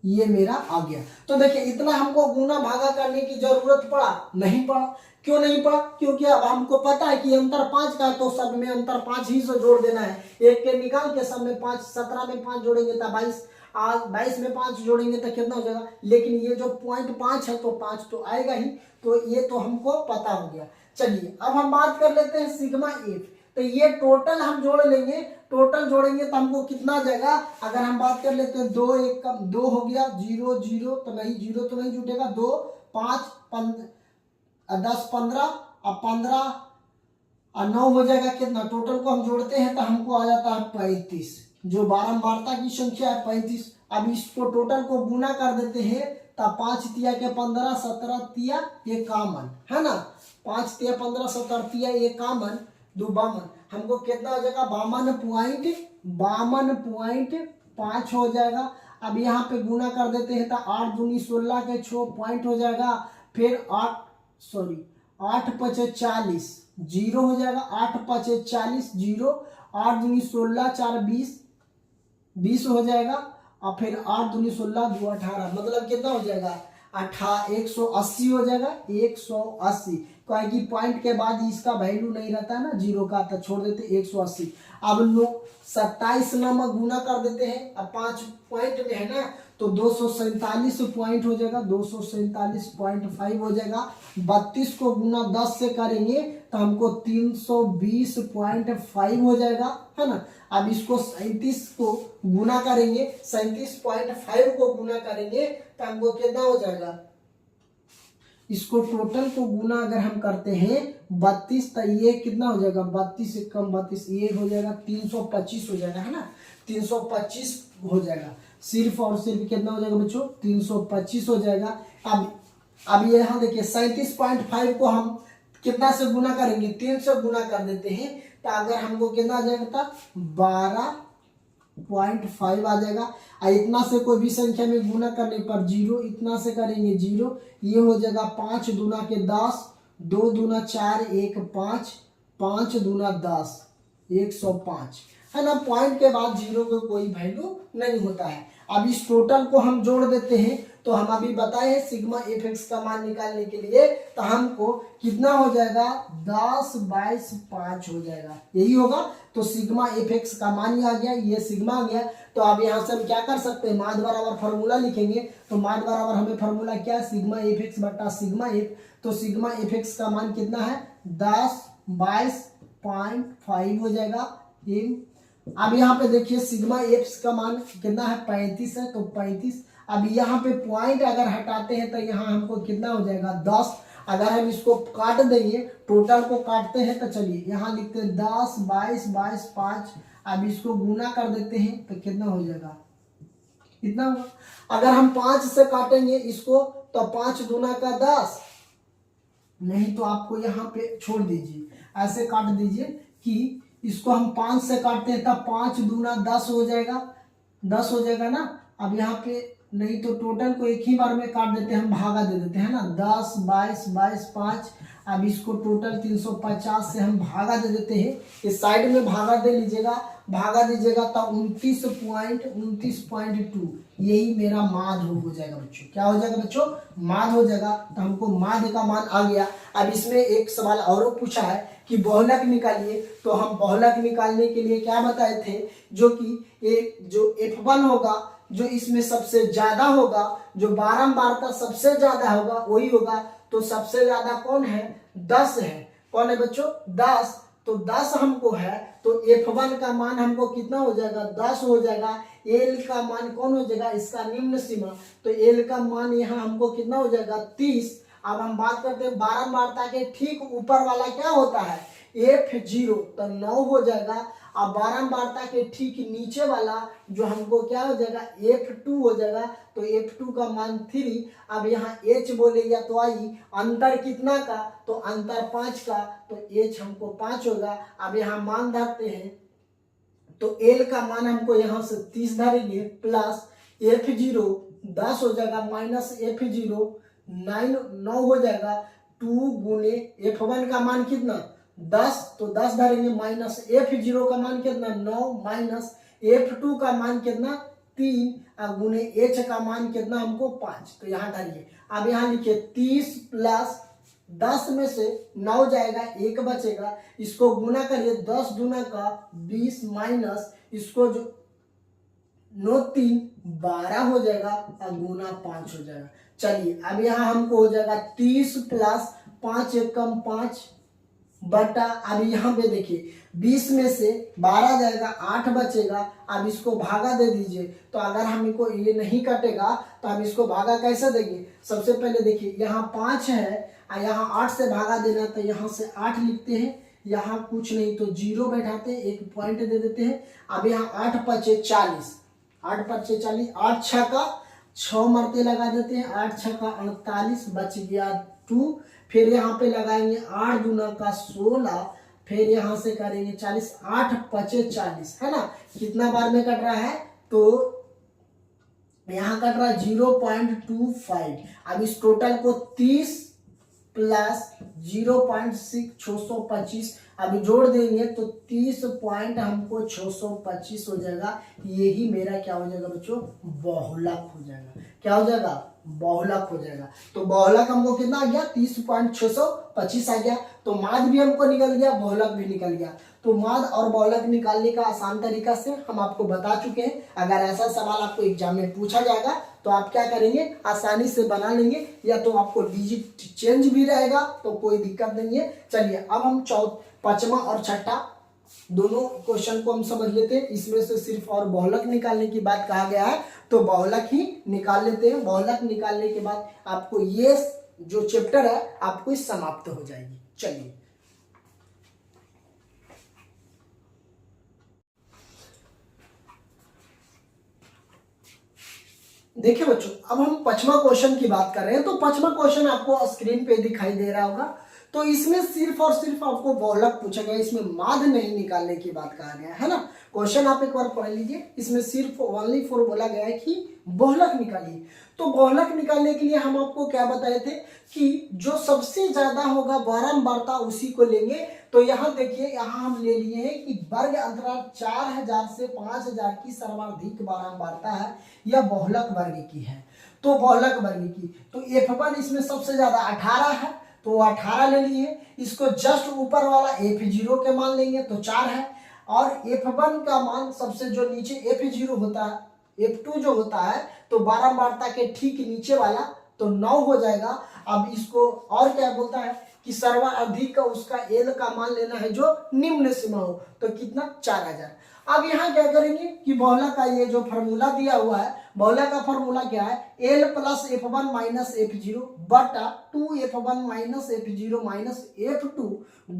ये मेरा आ गया। तो देखिए इतना हमको गुना भागा करने की जरूरत पड़ा, नहीं पड़ा। क्यों नहीं पड़ा, क्योंकि अब हमको पता है कि अंतर 5 का, तो सब में अंतर 5 ही से जोड़ देना है। एक के निकाल के सब में 5, 17 में 5 जोड़ेंगे तो 22, 22 में 5 जोड़ेंगे तो कितना हो जाएगा। लेकिन ये जो 0.5 है तो 5 तो आएगा ही। तो ये तो हमको पता हो गया। चलिए अब हम बात कर लेते हैं सिग्मा एफ। तो ये टोटल हम जोड़ लेंगे, टोटल जोड़ेंगे तो हमको कितना आ जाएगा। अगर हम बात कर लेते हैं 2 1 कम 2 हो गया, 0 0 तो नहीं, 0 तो नहीं जुटेगा, 2 5 10 15 अब 15 और 9 हो जाएगा कितना। टोटल को हम जोड़ते हैं तो हमको आ जाता है 35, जो बारंबारता की संख्या है 35। अब इसको टोटल को गुना कर देते हैं तो 5 तिया के 15 17 तिया 51 है ना। 5 तिया 15 17 तिया 51 2 52, हमको कितना हो जाएगा, 52.5 हो जाएगा। अब यहाँ पे गुना कर देते हैं तो 8 दूनी 16 के 6 पॉइंट हो जाएगा। फिर 8 5 40 जीरो हो जाएगा, 8 5 40 जीरो, 8 दूनी 16 4 20 हो जाएगा। और फिर 8 दूनी 16 2 18 मतलब कितना हो जाएगा, 180 हो जाएगा, 180। क्योंकि पॉइंट के बाद इसका वैल्यू नहीं रहता है ना, 0 का, तो छोड़ देते 180। अब 27 नंबर गुना कर देते हैं, अब 5 पॉइंट में है ना, तो 247 पॉइंट हो जाएगा, 247.5 हो जाएगा। 32 को गुना 10 से करेंगे तो हमको 320.5 हो जाएगा, है ना। अब इसको 37 को गुना करेंगे, 37.5 को गुना करेंगे तो हमको कितना हो जाएगा। इसको टोटल को गुना अगर हम करते हैं 32 तो ये कितना हो जाएगा, 32 से कम 32 ये हो जाएगा 325 हो जाएगा, है ना, 325 हो जाएगा। सिर्फ और सिर्फ कितना हो जाएगा बच्चों 325 हो जाएगा। अब यहाँ देखिए 37.5 को हम कितना से गुना करेंगे 3 से गुना कर देते हैं, तो अगर हमको कितना आ जाएगा था 12.5 आ जाएगा। और इतना से कोई भी संख्या में गुना करने पर जीरो, इतना से करेंगे जीरो, ये हो जाएगा 5 दूना के 10, 2 दूना 4, 1 5, 5 दूना 10, 105 है ना। पॉइंट के बाद जीरो को कोई वैल्यू नहीं होता है। अब इस टोटल को हम जोड़ देते हैं, तो हम अभी बताए हैं सिग्मा एफ एक्स का मान निकालने के लिए, तो हमको कितना हो जाएगा 10 22 5 हो जाएगा, यही होगा। तो सिग्मा एफ एक्स का मान ही आ गया, ये सिग्मा आ गया। तो अब यहाँ से हम क्या कर सकते हैं, माद बराबर फार्मूला लिखेंगे। तो माद बराबर हमें फार्मूला क्या, सिग्मा एफ एक्स बटा सिग्मा एफ। तो सिग्मा एफ एक्स का मान कितना है 10 22.5 हो जाएगा। अब यहाँ पे देखिए सिग्मा एफ का मान कितना है 35 है, तो 35। अब यहाँ पे पॉइंट अगर हटाते हैं तो यहाँ हमको कितना हो जाएगा 10। अगर हम इसको काट देंगे, टोटल को काटते हैं, तो चलिए यहाँ लिखते हैं 10 22 22 5। अब इसको गुना कर देते हैं तो कितना हो जाएगा, इतना होगा। अगर हम 5 से काटेंगे इसको, तो 5 दूना का 10, नहीं तो आपको यहाँ पे छोड़ दीजिए, ऐसे काट दीजिए कि इसको हम 5 से काटते हैं तब 5 दूना 10 हो जाएगा, 10 हो जाएगा ना। अब यहाँ पे नहीं तो टोटल को एक ही बार में काट देते हैं, हम भागा दे देते हैं ना, 10 22 22 5। अब इसको टोटल 350 से हम भागा दे देते हैं, इस साइड में भागा दे लीजिएगा, भागा दीजिएगा तो 29.2 यही मेरा माद हो जाएगा बच्चों। क्या हो जाएगा बच्चों, माद हो जाएगा। तो हमको माद का मान आ गया। अब इसमें एक सवाल और पूछा है कि बहुलक निकालिए। तो हम बहुलक निकालने के लिए क्या बताए थे, जो कि जो F1 होगा, जो इसमें सबसे ज्यादा होगा, जो बारंबारता सबसे ज्यादा होगा वही होगा। तो सबसे ज्यादा कौन है 10 है, कौन है बच्चों 10। तो 10 हमको है, तो F1 का मान हमको कितना हो जाएगा 10 हो जाएगा। L का मान कौन हो जाएगा, इसका निम्न सीमा, तो L का मान यहाँ हमको कितना हो जाएगा 30। अब हम बात करते हैं बारंबारता के ठीक ऊपर वाला क्या होता है F0, तो 9 हो जाएगा। अब बारंबारता के ठीक नीचे वाला जो हमको क्या हो जाएगा F2 हो जाएगा, तो F2 का मान 3। अब यहाँ H बोले या तो आई, अंतर कितना का, तो अंतर 5 का, तो H हमको 5 होगा। अब यहाँ मान धरते हैं, तो L का मान हमको यहाँ से 30 धरेंगे, प्लस F0 10 हो जाएगा, माइनस F0 9 हो जाएगा। 2 गुने F1 का मान कितना 10, तो 10 धरेंगे, माइनस F0 का मान कितना 9, माइनस F2 का मान कितना 3, और गुने H का मान कितना हमको 5। तो यहाँ डालिए। अब यहाँ लिखिए 30 प्लस 10 में से 9 जाएगा, 1 बचेगा, इसको गुना करिए, 10 दूना का 20, माइनस इसको जो 9 3 12 हो जाएगा, और गुना 5 हो जाएगा। चलिए अब यहाँ हमको हो जाएगा 30 प्लस 5 एकम 5 बटा, अब यहाँ पे देखिए 20 में से 12 जाएगा, 8 बचेगा। अब इसको भागा दे दीजिए। तो अगर हमको ये नहीं कटेगा तो हम इसको भागा कैसे देंगे, सबसे पहले देखिए यहाँ 5 है और यहाँ 8 से भागा देना, तो यहाँ से 8 लिखते हैं, यहाँ कुछ नहीं तो 0 बैठाते हैं, एक पॉइंट दे देते हैं। अब यहाँ 8 पचे 40, 8 पचे 40, 8 6 का 6 मरते लगा देते हैं, 8 6 का 48, बच गया 2। फिर यहाँ पे लगाएंगे 8 दूना का 16, फिर यहाँ से करेंगे 40, 8 पचे 40 है ना। कितना बार में कट रहा है, तो यहाँ कट रहा है 0.25। अब इस टोटल को 30 प्लस 0.625 अभी जोड़ देंगे, तो 30 पॉइंट हमको 625 हो जाएगा। यही मेरा क्या हो जाएगा बच्चों, बहुलक हो जाएगा। क्या हो जाएगा, बहुलक हो जाएगा। तो बहुलक हमको कितना आ गया 30.625 आ गया। तो माद भी हमको निकल गया, बहुलक भी निकल गया। तो माद और बहुलक निकालने का आसान तरीका से हम आपको बता चुके हैं। अगर ऐसा सवाल आपको एग्जाम में पूछा जाएगा तो आप क्या करेंगे, आसानी से बना लेंगे, या तो आपको डिजिट चेंज भी रहेगा तो कोई दिक्कत नहीं है। चलिए अब हम 5वां और 6ठा दोनों क्वेश्चन को हम समझ लेते हैं। इसमें से सिर्फ और बहुलक निकालने की बात कहा गया है, तो बहुलक ही निकाल लेते हैं। बहुलक निकालने के बाद आपको ये जो चैप्टर है आपको समाप्त हो जाएगी। चलिए देखिए बच्चों, अब हम 5वां क्वेश्चन की बात कर रहे हैं। तो 5वां क्वेश्चन आपको स्क्रीन पे दिखाई दे रहा होगा। तो इसमें सिर्फ और सिर्फ आपको बहुलक पूछा गया, इसमें माध्य नहीं निकालने की बात कहा गया है ना। क्वेश्चन आप एक बार पढ़ लीजिए, इसमें सिर्फ ओनली फॉर बोला गया है कि बहुलक निकालिए। तो बहुलक निकालने के लिए हम आपको क्या बताए थे कि जो सबसे ज्यादा होगा बारंबारता उसी को लेंगे। तो यहाँ देखिए, यहाँ हम ले लिए हैं कि वर्ग अंतराल 4000 से 5000 की सर्वाधिक बारंबारता है, यह बहुलक वर्ग की है। तो बहुलक वर्ग की तो F1 इसमें सबसे ज्यादा 18 है, तो 18 ले लिए। इसको जस्ट ऊपर वाला F0 के मान लेंगे तो 4 है, और F1 का मान सबसे जो नीचे F0 होता है, F2 जो होता है तो बारंबारता के ठीक नीचे वाला तो 9 हो जाएगा। अब इसको और क्या बोलता है कि सर्वाधिक का उसका एल का मान लेना है जो निम्न सीमा हो, तो कितना 4000। अब यहाँ क्या करेंगे कि बहुलक का ये जो फॉर्मूला दिया हुआ है, बहुलक का फॉर्मूला क्या है, L plus F1 minus F0 बटा 2F1 minus F0 minus F2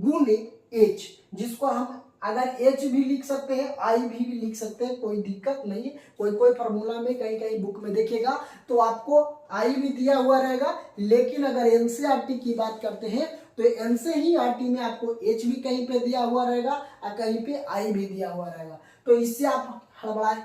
गुने H, जिसको हम अगर H भी लिख सकते हैं, I भी लिख सकते हैं, कोई दिक्कत नहीं है। कोई कोई फॉर्मूला में कहीं कहीं बुक में देखिएगा तो आपको I भी दिया हुआ रहेगा, लेकिन अगर NCERT की बात करते हैं तो NCERT में आपको H भी कहीं पे दिया हुआ रहेगा और कहीं पे I भी दिया हुआ रहेगा। तो इससे आप हड़बड़ाए,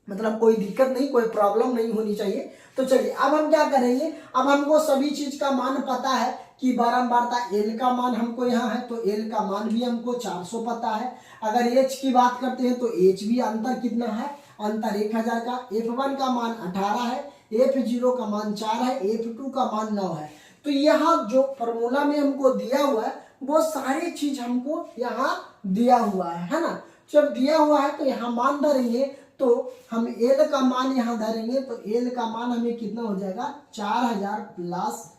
मतलब कोई दिक्कत नहीं, कोई प्रॉब्लम नहीं होनी चाहिए। तो चलिए अब हम क्या करेंगे, अब हमको सभी चीज का मान पता है कि बारंबारता एल का मान हमको यहाँ है, तो एल का मान भी हमको 400 पता है। अगर एच की बात करते हैं तो एच भी अंतर कितना है, अंतर 1000 का। F1 का मान 18 है, F0 का मान 4 है, F2 का मान 9 है। तो यहाँ जो फॉर्मूला में हमको दिया हुआ है वो सारी चीज हमको यहाँ दिया हुआ है ना। जब दिया हुआ है तो यहाँ मान धरेंगे, तो हम एल का मान यहाँ धरेंगे, तो एल का मान हमें कितना हो जाएगा 4000 प्लस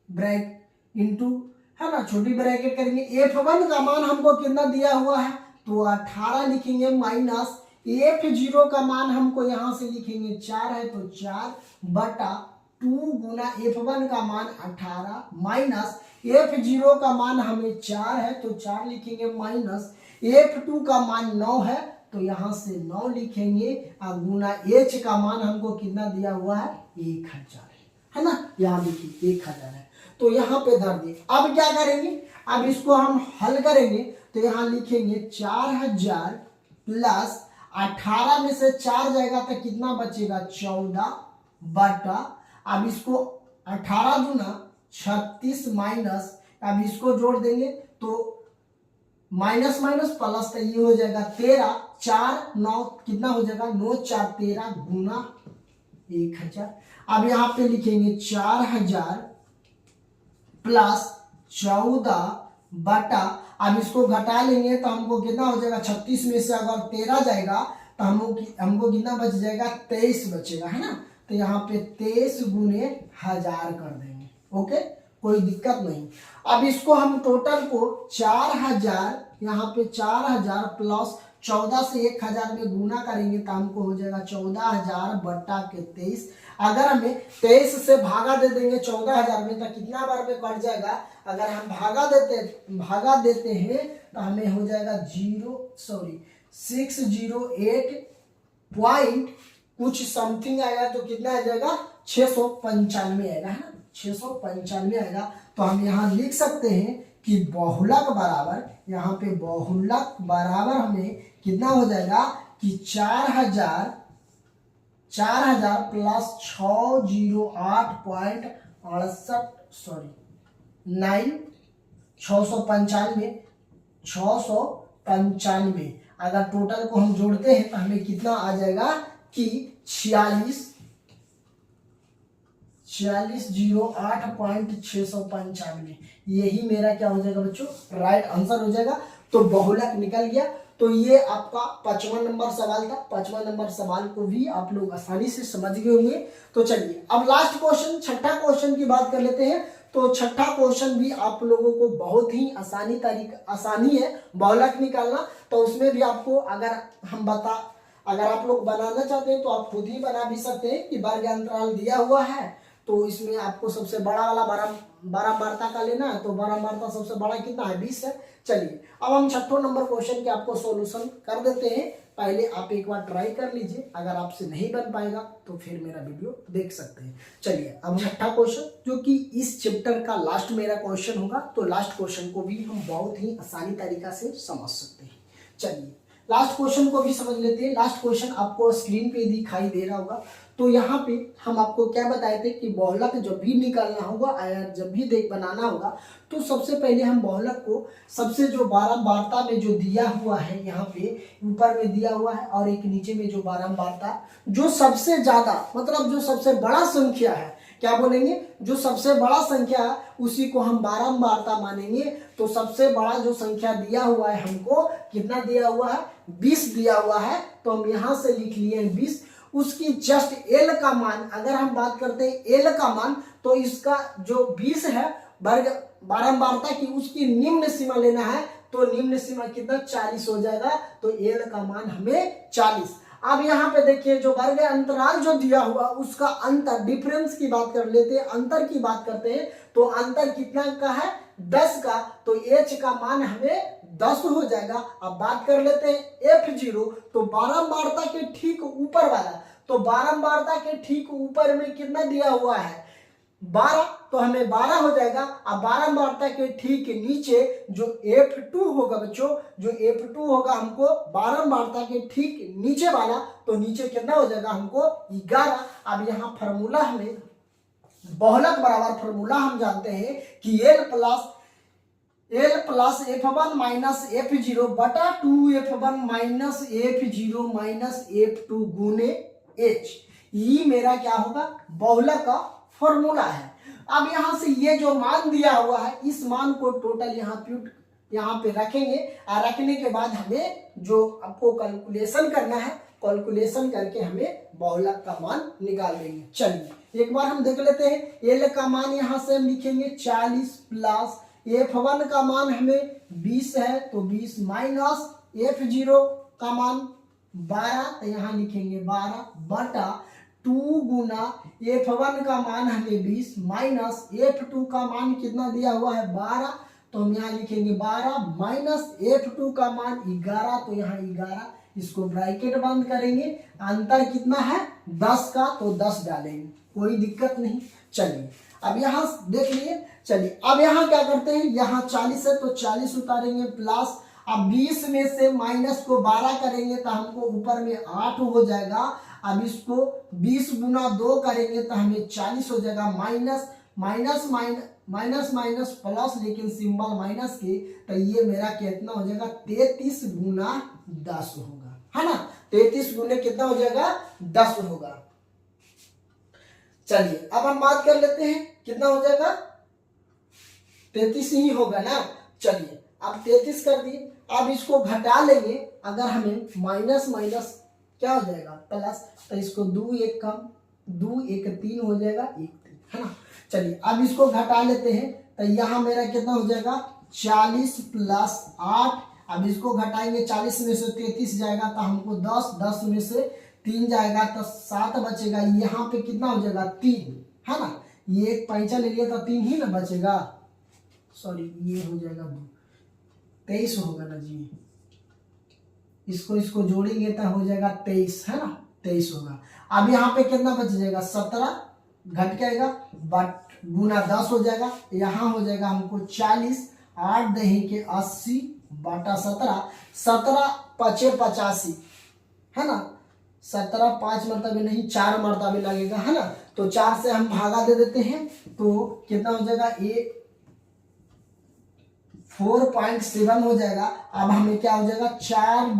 ब्रैकेट इंटू, है ना, छोटी ब्रैकेट करेंगे। F1 का मान हमको कितना दिया हुआ है तो 18 लिखेंगे, माइनस F0 का मान हमको यहाँ से लिखेंगे 4 है तो 4 बटा 2 गुना F1 का मान 18 माइनस F0 का मान हमें 4 है तो 4 लिखेंगे, माइनस F2 का मान 9 है तो यहाँ से 9 लिखेंगे, और गुना H का मान हमको कितना दिया हुआ है 1000 है ना। यहाँ देखिए 1000 है, तो यहाँ पे धर दिए। अब क्या करेंगे, अब इसको हम हल करेंगे, तो यहाँ लिखेंगे 4000 प्लस 18 में से 4 जाएगा तो कितना बचेगा 14 बटा, अब इसको 18 दूना 36 माइनस, अब इसको जोड़ देंगे तो माइनस माइनस प्लस, तो ये हो जाएगा 13, 4 9 कितना हो जाएगा 9 4 13 गुना 1000। अब यहाँ पे लिखेंगे 4000 प्लस 14 बटा, अब इसको घटा लेंगे तो हमको कितना हो जाएगा 36 में से अगर 13 जाएगा तो हमको कितना बच जाएगा 23 बचेगा, है ना। तो यहाँ पे 23 गुने 1000 कर देंगे, ओके, कोई दिक्कत नहीं। अब इसको हम टोटल को 4000, यहाँ पे 4000 प्लस 14 से 1000 में गुना करेंगे तो हमको हो जाएगा 14000 बटा के 23। अगर हमें 23 से भागा दे देंगे 14000 में तो कितना बार में कट जाएगा, अगर हम भागा देते हैं तो हमें हो जाएगा 608 पॉइंट कुछ समथिंग आएगा, तो कितना आ जाएगा 695 आएगा, है ना, 695 आएगा। तो हम यहाँ लिख सकते हैं कि बहुलक बराबर, यहाँ पे बहुलक बराबर हमें कितना हो जाएगा कि 4000 प्लस 695 अगर टोटल को हम जोड़ते हैं तो हमें कितना आ जाएगा कि 4608.695, यही मेरा क्या हो जाएगा बच्चों, राइट आंसर हो जाएगा। तो बहुलक निकल गया। तो ये आपका 5वां नंबर सवाल था। 5वां नंबर सवाल को भी आप लोग आसानी से समझ गए होंगे। तो चलिए अब लास्ट क्वेश्चन, छठा क्वेश्चन की बात कर लेते हैं। तो छठा क्वेश्चन भी आप लोगों को बहुत ही आसानी है बहुलक निकालना। तो उसमें भी आपको अगर आप लोग बनाना चाहते हैं तो आप खुद ही बना भी सकते हैं कि वर्ग अंतराल दिया हुआ है, तो इसमें आपको सबसे बड़ा वाला बारंबारता का लेना है। तो बारंबारता सबसे बड़ा कितना है 20 है। चलिए अब हम छठो नंबर क्वेश्चन के आपको सॉल्यूशन कर देते हैं। पहले आप एक बार ट्राई कर लीजिए, अगर आपसे नहीं बन पाएगा तो फिर मेरा वीडियो देख सकते हैं। चलिए अब छठा क्वेश्चन, जो कि इस चैप्टर का लास्ट मेरा क्वेश्चन होगा, तो लास्ट क्वेश्चन को भी हम बहुत ही आसानी तरीका से समझ सकते हैं। चलिए लास्ट क्वेश्चन को भी समझ लेते हैं। लास्ट क्वेश्चन आपको स्क्रीन पे दिखाई दे रहा होगा। तो यहाँ पे हम आपको क्या बताए थे कि बहुलक जब भी निकालना होगा, जब भी देख बनाना होगा, तो सबसे पहले हम बहुलक को सबसे जो बारंबारता में जो दिया हुआ है, यहाँ पे ऊपर में दिया हुआ है और एक नीचे में जो बारंबारता जो सबसे ज्यादा मतलब जो सबसे बड़ा संख्या है, क्या बोलेंगे, जो सबसे बड़ा संख्या है उसी को हम बारंबारता मानेंगे। तो सबसे बड़ा जो संख्या दिया हुआ है हमको, कितना दिया हुआ है, 20 दिया हुआ है, तो हम यहाँ से लिख लिए 20। उसकी जस्ट एल का मान, अगर हम बात करते हैं एल का मान, तो इसका जो 20 है वर्ग बारंबारता की, उसकी निम्न सीमा लेना है, तो निम्न सीमा कितना 40 हो जाएगा। तो एल का मान हमें 40। अब यहाँ पे देखिए जो वर्ग अंतराल जो दिया हुआ उसका अंतर, डिफरेंस की बात कर लेते हैं, अंतर की बात करते हैं, तो अंतर कितना का है, 10 का। तो h का मान हमें 10 हो जाएगा। अब बात कर लेते हैं f0, तो बारंबारता के ठीक ऊपर वाला, तो बारंबारता के ठीक ऊपर में कितना दिया हुआ है, 12, तो हमें 12 हो जाएगा। अब बारंबारता के ठीक नीचे जो F2 होगा बच्चों, जो F2 होगा हमको बारंबारता के ठीक नीचे वाला, तो नीचे कितना हो जाएगा हमको 11। अब यहाँ फॉर्मूला हमें बहुलक बराबर फॉर्मूला हम जानते हैं कि L plus F1 minus F0 बटा 2F1 minus F0 minus F2 गुने H। ये मेरा क्या होगा, बहुलक का फॉर्मूला है। अब यहां से ये जो मान दिया हुआ है, इस मान को टोटल यहाँ पे रखेंगे, और रखने के बाद हमें जो आपको कैलकुलेशन करना है, कैलकुलेशन करके हमें बहुलक का मान निकाल देंगे। चलिए एक बार हम देख लेते हैं। एल का मान यहाँ से हम लिखेंगे 40 प्लस F1 का मान हमें 20 है, तो 20 माइनस F0 का मान 12, तो यहाँ लिखेंगे 12 बटा 2 गुना F1 का मान हमें 20 माइनस F2 का मान कितना दिया हुआ है 12, तो हम यहाँ लिखेंगे 12 माइनस F2 का मान 11, तो यहाँ 11, इसको ब्रैकेट बंद करेंगे। अंतर कितना है 10 का, तो 10 डालेंगे, कोई दिक्कत नहीं। चलिए अब यहाँ देख लिए। चलिए अब यहाँ क्या करते हैं, यहाँ 40 है तो 40 उतारेंगे प्लस, अब 20 में से माइनस को 12 करेंगे तो हमको ऊपर में 8 हो जाएगा। अब इसको 20 गुना 2 करेंगे तो हमें 40 हो जाएगा। Minus minus minus minus plus, लेकिन सिंबल माइनस के, तो ये मेरा कितना हो जाएगा 33 गुना 10 होगा, है ना। 33 गुने कितना हो जाएगा 10 होगा। चलिए अब हम बात कर लेते हैं, कितना हो जाएगा 33 ही होगा ना। चलिए अब 33 कर दिए। अब इसको घटा लेंगे, अगर हमें माइनस माइनस क्या हो जाएगा प्लस, तो इसको 2 1 कम, 2 1 3 हो जाएगा, 1 3, है ना। चलिए अब इसको घटा लेते हैं, तो यहाँ मेरा कितना हो जाएगा 40 प्लस 8। अब इसको घटाएंगे, 40 में से 33 जाएगा तो हमको 10, 10 में से 3 जाएगा तो 7 बचेगा। यहाँ पे कितना हो जाएगा 3, है ना। ये एक पैंचा ले लिया तो 3 ही ना बचेगा, सॉरी ये हो जाएगा 23 होगा ना जी। इसको जोड़ेंगे तो हो जाएगा 23, है ना, 23 होगा। अब यहाँ पे कितना बच जाएगा 17, घट जाएगा बट गुना 10 हो जाएगा। यहाँ हो जाएगा हमको 40, 8 दही के 80 बटा 17, 17 5 85, है ना। 17 5 मरतबे नहीं 4 मरतबे लगेगा, है ना। तो 4 से हम भागा दे देते हैं, तो कितना हो जाएगा 4.7 हो जाएगा। अब हमें क्या हो जाएगा 4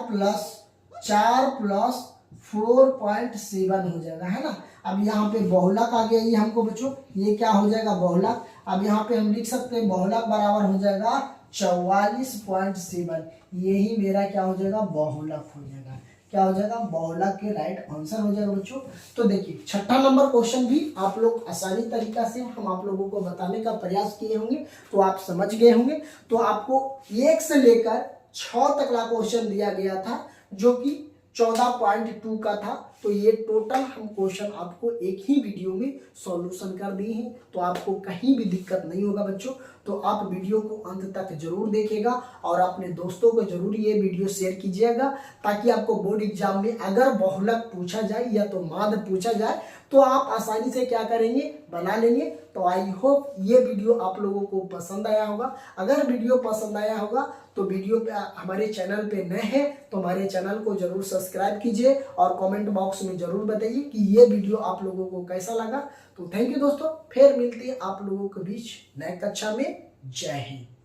प्लस 4.7 हो जाएगा, है ना। अब यहाँ पे बहुलक आ गया, ये हमको बच्चों ये क्या हो जाएगा बहुलक। अब यहाँ पे हम लिख सकते हैं बहुलक बराबर हो जाएगा 44.7। यही मेरा क्या हो जाएगा बहुलक हो जाएगा, क्या हो जाएगा बहुलक के राइट आंसर हो जाएगा बच्चों। तो देखिए छठा नंबर क्वेश्चन भी आप लोग आसानी तरीका से हम आप लोगों को बताने का प्रयास किए होंगे, तो आप समझ गए होंगे। तो आपको 1 से लेकर 6 तक का क्वेश्चन दिया गया था, जो कि 14.2 का था। तो ये टोटल हम क्वेश्चन आपको एक ही वीडियो में सॉल्यूशन कर दिए हैं, तो आपको कहीं भी दिक्कत नहीं होगा बच्चों। तो आप वीडियो को अंत तक जरूर देखिएगा और अपने दोस्तों को जरूर ये वीडियो शेयर कीजिएगा, ताकि आपको बोर्ड एग्जाम में अगर बहुलक पूछा जाए या तो माध्य पूछा जाए तो आप आसानी से क्या करेंगे, बना लेंगे। तो आई होप ये वीडियो आप लोगों को पसंद आया होगा। अगर वीडियो पसंद आया होगा तो वीडियो पे हमारे चैनल पे नए हैं तो हमारे चैनल को जरूर सब्सक्राइब कीजिए और कमेंट बॉक्स में जरूर बताइए कि ये वीडियो आप लोगों को कैसा लगा। तो थैंक यू दोस्तों, फिर मिलते हैं आप लोगों के बीच नए कक्षा में। जय हिंद।